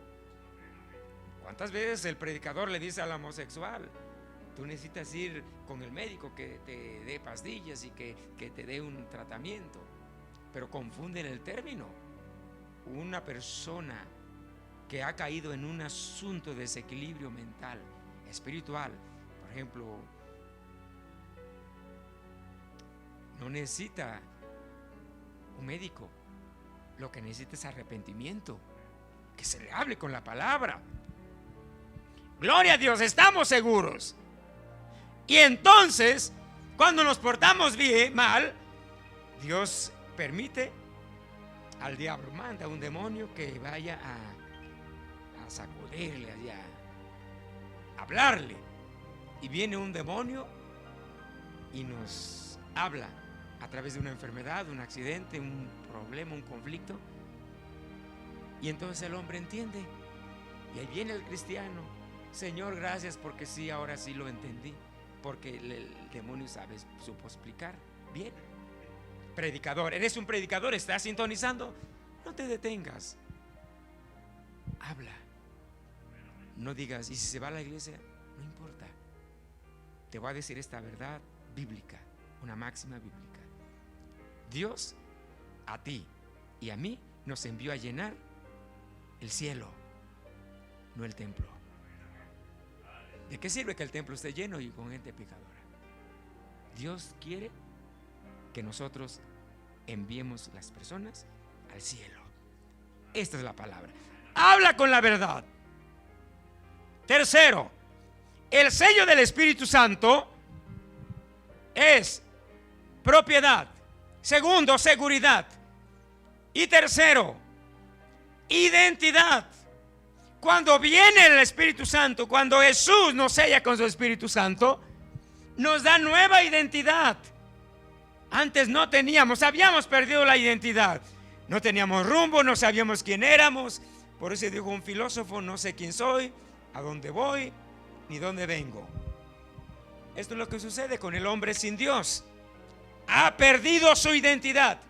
¿Cuántas veces el predicador le dice al homosexual, tú necesitas ir con el médico que te dé pastillas y que te dé un tratamiento? Pero confunden el término. Una persona que ha caído en un asunto de desequilibrio mental, espiritual, por ejemplo, no necesita un médico. Lo que necesita es arrepentimiento, que se le hable con la palabra. Gloria a Dios, estamos seguros. Y entonces, cuando nos portamos mal, Dios permite al diablo, manda a un demonio que vaya a sacudirle, a hablarle. Y viene un demonio y nos habla a través de una enfermedad, un accidente, un problema, un conflicto. Y entonces el hombre entiende. Y ahí viene el cristiano: Señor, gracias porque sí, ahora sí lo entendí. Porque el demonio supo explicar bien. Predicador, eres un predicador, estás sintonizando, no te detengas, habla. No digas, y si se va a la iglesia, no importa. Te voy a decir esta verdad bíblica, una máxima bíblica. Dios a ti y a mí nos envió a llenar el cielo, no el templo. ¿De qué sirve que el templo esté lleno y con gente pecadora? Dios quiere que nosotros enviemos las personas al cielo. Esta es la palabra. Habla con la verdad. Tercero, el sello del Espíritu Santo es propiedad. Segundo, seguridad. Y tercero, identidad. Cuando viene el Espíritu Santo, cuando Jesús nos sella con su Espíritu Santo, nos da nueva identidad. Antes no teníamos, habíamos perdido la identidad. No teníamos rumbo, no sabíamos quién éramos. Por eso dijo un filósofo: no sé quién soy, a dónde voy, ni dónde vengo. Esto es lo que sucede con el hombre sin Dios. Ha perdido su identidad.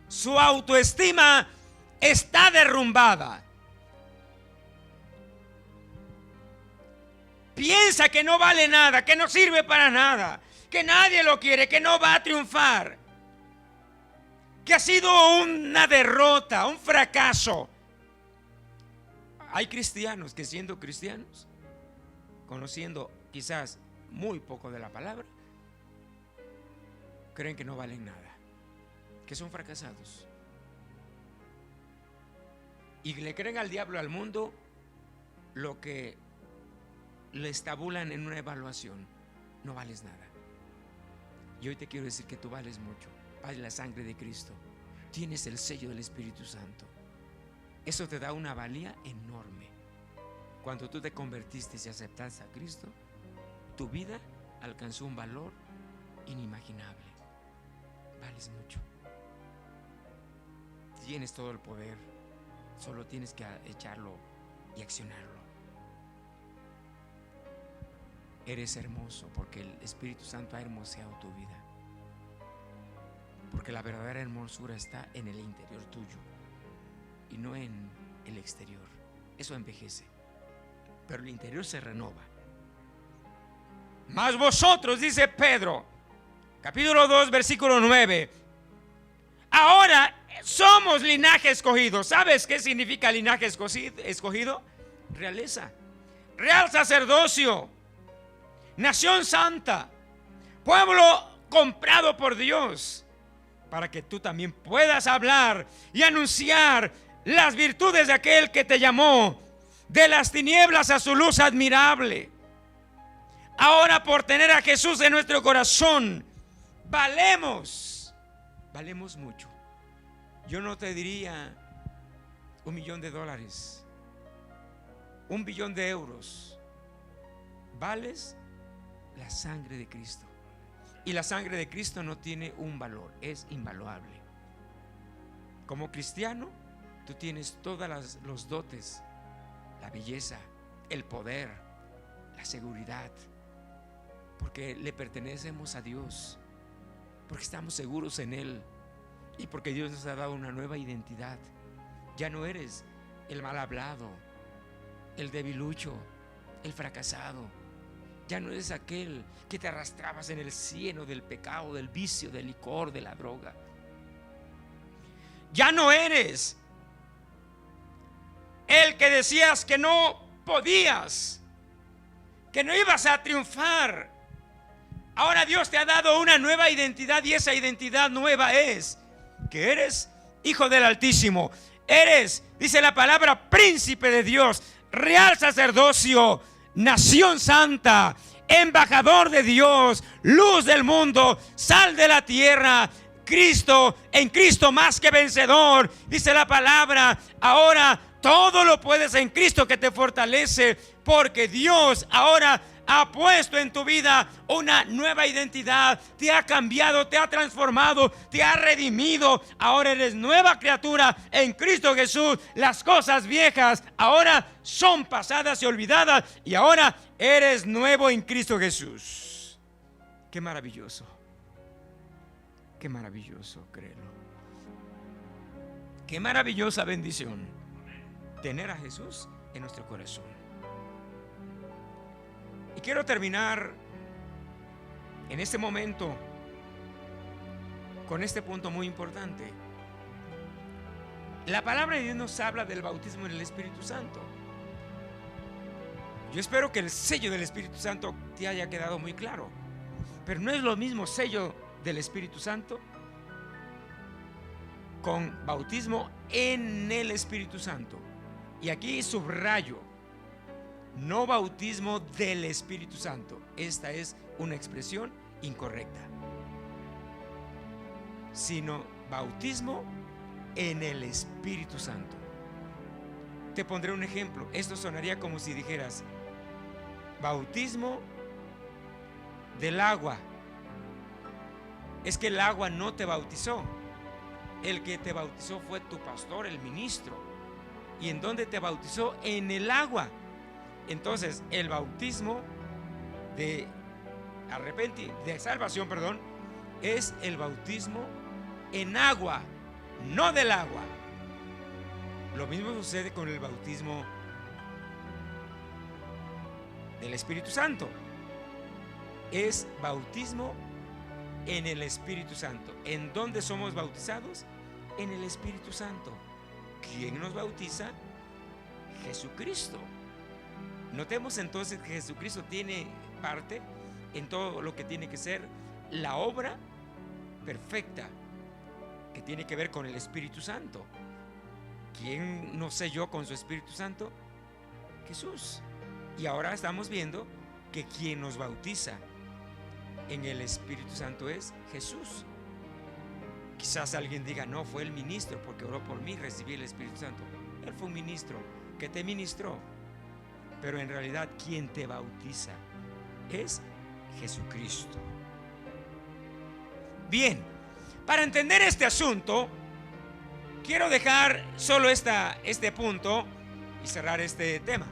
Su autoestima está derrumbada. Piensa que no vale nada, que no sirve para nada, que nadie lo quiere, que no va a triunfar, que ha sido una derrota, un fracaso. Hay cristianos que, siendo cristianos, conociendo quizás muy poco de la palabra, creen que no valen nada, que son fracasados, y le creen al diablo, al mundo, lo que les tabulan en una evaluación: no vales nada. Y hoy te quiero decir que tú vales mucho. Vales la sangre de Cristo, tienes el sello del Espíritu Santo. Eso te da una valía enorme. Cuando tú te convertiste y aceptaste a Cristo, tu vida alcanzó un valor inimaginable. Vales mucho. Tienes todo el poder, solo tienes que echarlo y accionarlo. Eres hermoso porque el Espíritu Santo ha hermoseado tu vida. Porque la verdadera hermosura está en el interior tuyo y no en el exterior. Eso envejece, pero el interior se renova. Mas vosotros, dice Pedro, capítulo 2, versículo 9, ahora somos linaje escogido. ¿Sabes qué significa linaje escogido? Realeza, real sacerdocio, nación santa, pueblo comprado por Dios, para que tú también puedas hablar y anunciar las virtudes de aquel que te llamó de las tinieblas a su luz admirable. Ahora, por tener a Jesús en nuestro corazón, valemos mucho. Yo no te diría $1,000,000, $1,000,000,000. Vales la sangre de Cristo. Y la sangre de Cristo no tiene un valor, es invaluable. Como cristiano, tú tienes todas los dotes, la belleza, el poder, la seguridad, porque le pertenecemos a Dios, porque estamos seguros en Él y porque Dios nos ha dado una nueva identidad. Ya no eres el mal hablado, el debilucho, el fracasado. Ya no eres aquel que te arrastrabas en el cieno del pecado, del vicio, del licor, de la droga. Ya no eres el que decías que no podías, que no ibas a triunfar. Ahora Dios te ha dado una nueva identidad, y esa identidad nueva es que eres hijo del Altísimo. Eres, dice la palabra, príncipe de Dios, real sacerdocio, nación santa, embajador de Dios, luz del mundo, sal de la tierra. Cristo, en Cristo más que vencedor, dice la palabra. Ahora todo lo puedes en Cristo que te fortalece, porque Dios ahora ha puesto en tu vida una nueva identidad, te ha cambiado, te ha transformado, te ha redimido. Ahora eres nueva criatura en Cristo Jesús. Las cosas viejas ahora son pasadas y olvidadas, y ahora eres nuevo en Cristo Jesús. Qué maravilloso, qué maravilloso, créelo. Qué maravillosa bendición tener a Jesús en nuestro corazón. Y quiero terminar en este momento con este punto muy importante. La palabra de Dios nos habla del bautismo en el Espíritu Santo. Yo espero que el sello del Espíritu Santo te haya quedado muy claro. Pero no es lo mismo sello del Espíritu Santo con bautismo en el Espíritu Santo. Y aquí subrayo, no bautismo del Espíritu Santo. Esta es una expresión incorrecta. Sino bautismo en el Espíritu Santo. Te pondré un ejemplo. Esto sonaría como si dijeras bautismo del agua. Es que el agua no te bautizó. El que te bautizó fue tu pastor, el ministro. ¿Y en dónde te bautizó? En el agua. Entonces, el bautismo de salvación, es el bautismo en agua, no del agua. Lo mismo sucede con el bautismo del Espíritu Santo. Es bautismo en el Espíritu Santo. ¿En dónde somos bautizados? En el Espíritu Santo. ¿Quién nos bautiza? Jesucristo. Notemos entonces que Jesucristo tiene parte en todo lo que tiene que ser la obra perfecta que tiene que ver con el Espíritu Santo. ¿Quién nos selló con su Espíritu Santo? Jesús. Y ahora estamos viendo que quien nos bautiza en el Espíritu Santo es Jesús. Quizás alguien diga, no, fue el ministro porque oró por mí, recibí el Espíritu Santo. Él fue un ministro que te ministró. Pero en realidad quien te bautiza es Jesucristo. Bien, para entender este asunto, quiero dejar solo este punto y cerrar este tema.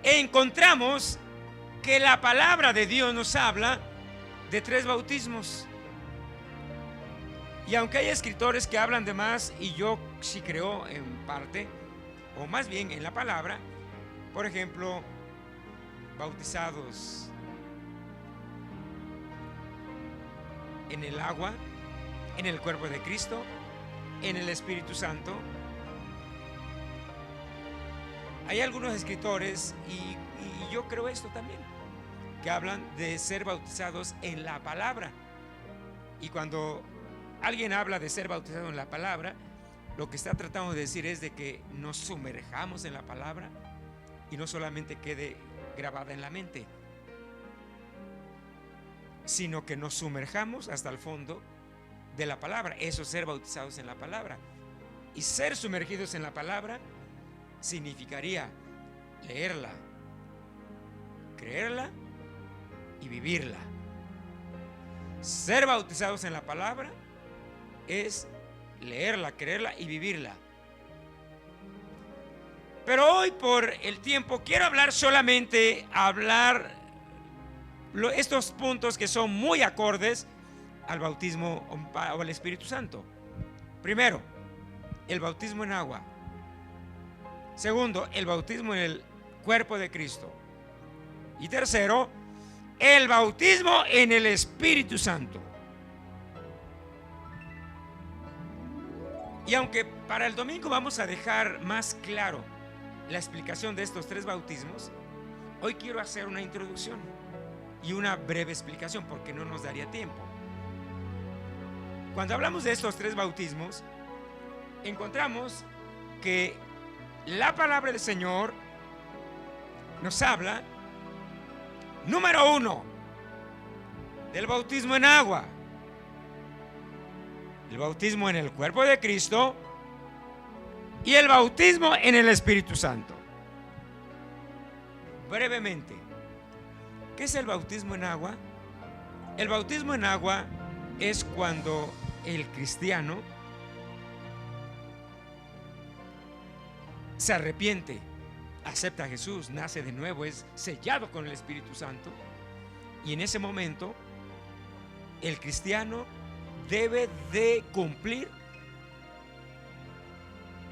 Encontramos que la palabra de Dios nos habla de 3 bautismos. Y aunque hay escritores que hablan de más, y yo sí creo en parte, o más bien en la palabra, por ejemplo, bautizados en el agua, en el cuerpo de Cristo, en el Espíritu Santo. Hay algunos escritores, y yo creo esto también, que hablan de ser bautizados en la palabra. Y cuando alguien habla de ser bautizado en la palabra, lo que está tratando de decir es de que nos sumerjamos en la palabra y no solamente quede grabada en la mente, sino que nos sumerjamos hasta el fondo de la palabra. Eso es ser bautizados en la palabra. Y ser sumergidos en la palabra significaría leerla, creerla y vivirla. Ser bautizados en la palabra es leerla, creerla y vivirla. Pero hoy, por el tiempo, quiero hablar solamente estos puntos que son muy acordes al bautismo o al Espíritu Santo. Primero, el bautismo en agua. Segundo, el bautismo en el cuerpo de Cristo. Y tercero, el bautismo en el Espíritu Santo. Y aunque para el domingo vamos a dejar más claro la explicación de estos 3 bautismos, hoy quiero hacer una introducción y una breve explicación porque no nos daría tiempo. Cuando hablamos de estos 3 bautismos, encontramos que la palabra del Señor nos habla, número 1, del bautismo en agua, el bautismo en el cuerpo de Cristo y el bautismo en el Espíritu Santo. Brevemente, ¿qué es el bautismo en agua? El bautismo en agua es cuando el cristiano se arrepiente, acepta a Jesús, nace de nuevo, es sellado con el Espíritu Santo, y en ese momento el cristiano debe de cumplir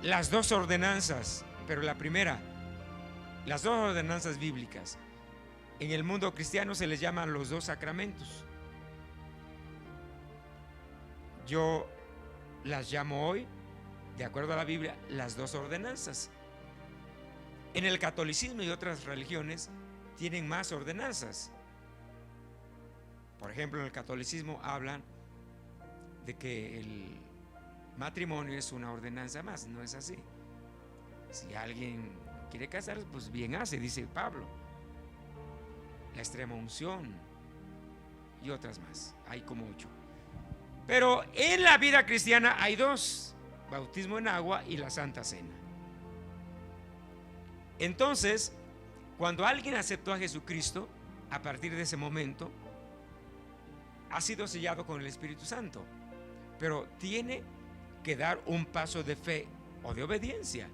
las 2 ordenanzas, pero la primera, las 2 ordenanzas bíblicas, En el mundo cristiano se les llaman los dos sacramentos. Yo las llamo hoy, de acuerdo a la Biblia, las dos ordenanzas. En el catolicismo y otras religiones tienen más ordenanzas. Por ejemplo, en el catolicismo hablan de que el matrimonio es una ordenanza más. No es así. Si alguien quiere casarse, pues bien hace, dice Pablo. La extrema unción y otras más, hay como 8. Pero en la vida cristiana hay dos: bautismo en agua y la Santa Cena. Entonces, cuando alguien aceptó a Jesucristo, a partir de ese momento ha sido sellado con el Espíritu Santo, pero tiene que dar un paso de fe o de obediencia.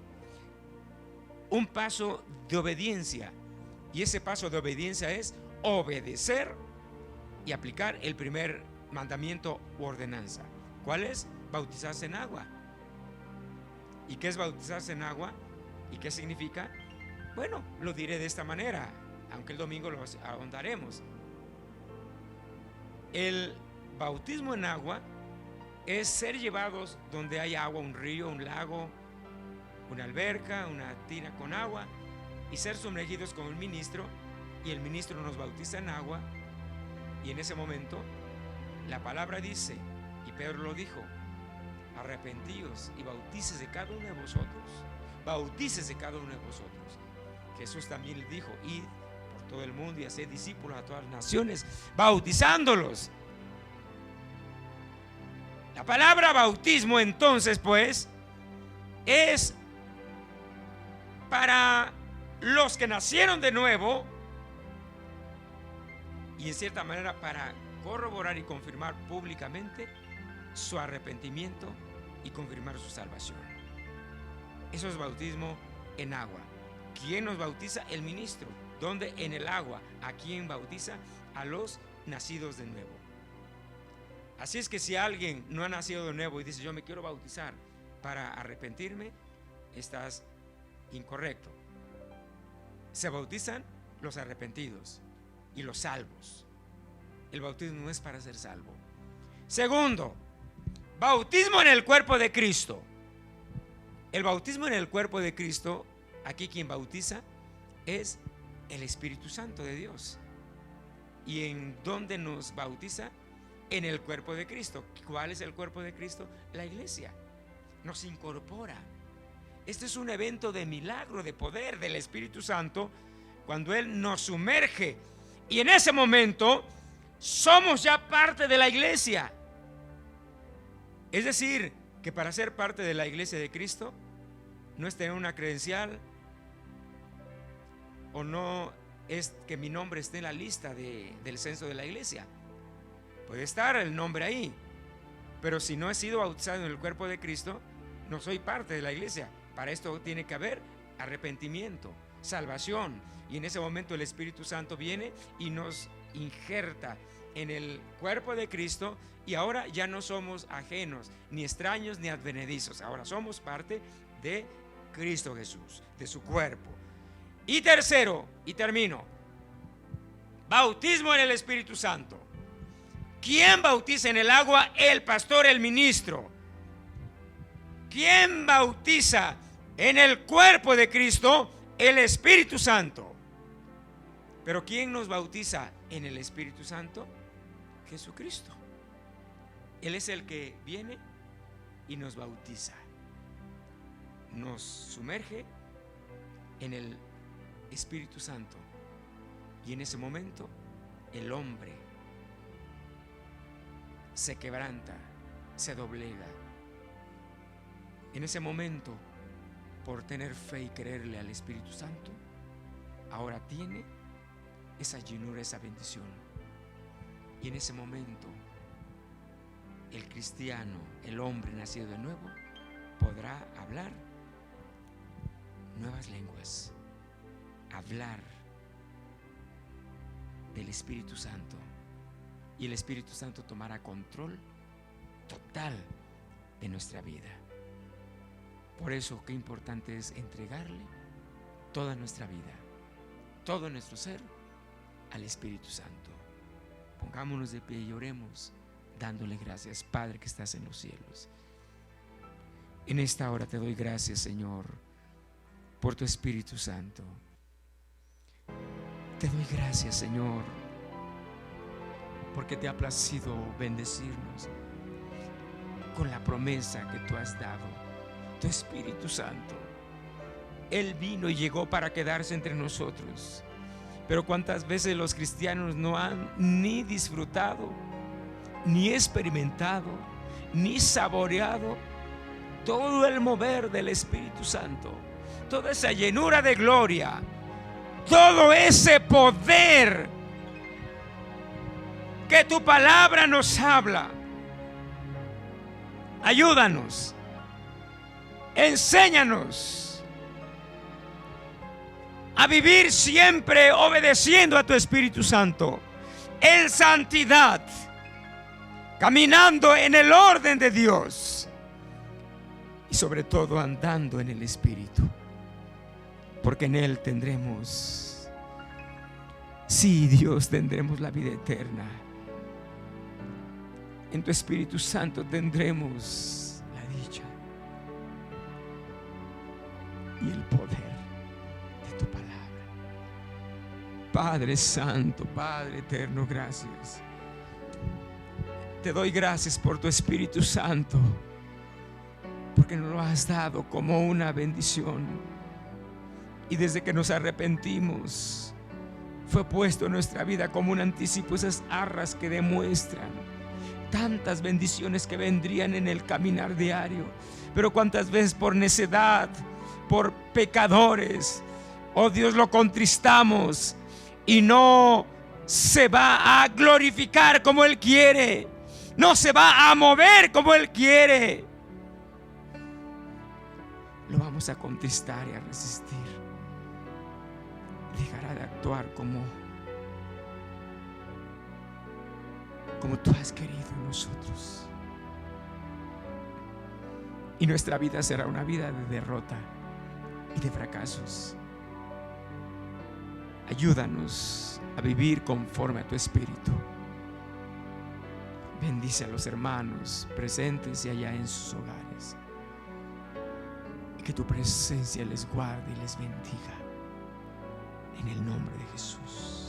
Un paso de obediencia. Y ese paso de obediencia es obedecer y aplicar el primer mandamiento u ordenanza. ¿Cuál es? Bautizarse en agua. ¿Y qué es bautizarse en agua? ¿Y qué significa? Bueno, lo diré de esta manera, aunque el domingo lo ahondaremos. El bautismo en agua es ser llevados donde hay agua, un río, un lago, una alberca, una tina con agua, y ser sumergidos con el ministro, y el ministro nos bautiza en agua. Y en ese momento la palabra dice, y Pedro lo dijo: arrepentíos y bautícese cada uno de vosotros. Bautícese cada uno de vosotros. Jesús también le dijo: id por todo el mundo y haced discípulos a todas las naciones, bautizándolos. La palabra bautismo, entonces, pues, es para los que nacieron de nuevo, y en cierta manera para corroborar y confirmar públicamente su arrepentimiento y confirmar su salvación. Eso es bautismo en agua. ¿Quién nos bautiza? El ministro. ¿Dónde? En el agua. ¿A quién bautiza? A los nacidos de nuevo. Así es que si alguien no ha nacido de nuevo y dice: yo me quiero bautizar para arrepentirme, estás incorrecto. Se bautizan los arrepentidos y los salvos. El bautismo no es para ser salvo. Segundo, bautismo en el cuerpo de Cristo. El bautismo en el cuerpo de Cristo, aquí quien bautiza es el Espíritu Santo de Dios. ¿Y en dónde nos bautiza? En el cuerpo de Cristo. ¿Cuál es el cuerpo de Cristo? La iglesia. Nos incorpora. Este es un evento de milagro, de poder del Espíritu Santo, cuando Él nos sumerge, y en ese momento somos ya parte de la iglesia. Es decir, que para ser parte de la iglesia de Cristo no es tener una credencial, o no es que mi nombre esté en la lista del censo de la iglesia. Puede estar el nombre ahí, pero si no he sido bautizado en el cuerpo de Cristo, no soy parte de la iglesia. Para esto tiene que haber arrepentimiento, salvación, y en ese momento el Espíritu Santo viene y nos injerta en el cuerpo de Cristo, y ahora ya no somos ajenos, ni extraños, ni advenedizos. Ahora somos parte de Cristo Jesús, de su cuerpo. Y tercero, y termino, bautismo en el Espíritu Santo. ¿Quién bautiza en el agua? El pastor, el ministro. ¿Quién bautiza en el cuerpo de Cristo? El Espíritu Santo. Pero ¿quién nos bautiza en el Espíritu Santo? Jesucristo. Él es el que viene y nos bautiza. Nos sumerge en el Espíritu Santo. Y en ese momento el hombre se quebranta, se doblega. En ese momento, por tener fe y creerle al Espíritu Santo, ahora tiene esa llenura, esa bendición. Y en ese momento, el cristiano, el hombre nacido de nuevo, podrá hablar nuevas lenguas, hablar del Espíritu Santo, y el Espíritu Santo tomará control total de nuestra vida. Por eso, qué importante es entregarle toda nuestra vida, todo nuestro ser al Espíritu Santo. Pongámonos de pie y oremos dándole gracias. Padre que estás en los cielos, en esta hora te doy gracias, Señor, por tu Espíritu Santo. Te doy gracias, Señor, porque te ha placido bendecirnos con la promesa que tú has dado, tu Espíritu Santo. Él vino y llegó para quedarse entre nosotros. Pero cuántas veces los cristianos no han ni disfrutado, ni experimentado, ni saboreado todo el mover del Espíritu Santo, toda esa llenura de gloria, todo ese poder que tu palabra nos habla. Ayúdanos, enséñanos a vivir siempre obedeciendo a tu Espíritu Santo, en santidad, caminando en el orden de Dios y sobre todo andando en el Espíritu, porque en Él tendremos, sí, Dios, tendremos la vida eterna. En tu Espíritu Santo tendremos la dicha y el poder de tu palabra. Padre Santo, Padre Eterno, gracias. Te doy gracias por tu Espíritu Santo, porque nos lo has dado como una bendición. Y desde que nos arrepentimos, fue puesto en nuestra vida como un anticipo, esas arras que demuestran tantas bendiciones que vendrían en el caminar diario. Pero cuántas veces por necedad, por pecadores, oh Dios, lo contristamos y no se va a glorificar como Él quiere, no se va a mover como Él quiere. Lo vamos a contristar y a resistir. Dejará de actuar como tú has querido en nosotros. Y nuestra vida será una vida de derrota y de fracasos. Ayúdanos a vivir conforme a tu Espíritu. Bendice a los hermanos presentes y allá en sus hogares, y que tu presencia les guarde y les bendiga, en el nombre de Jesús.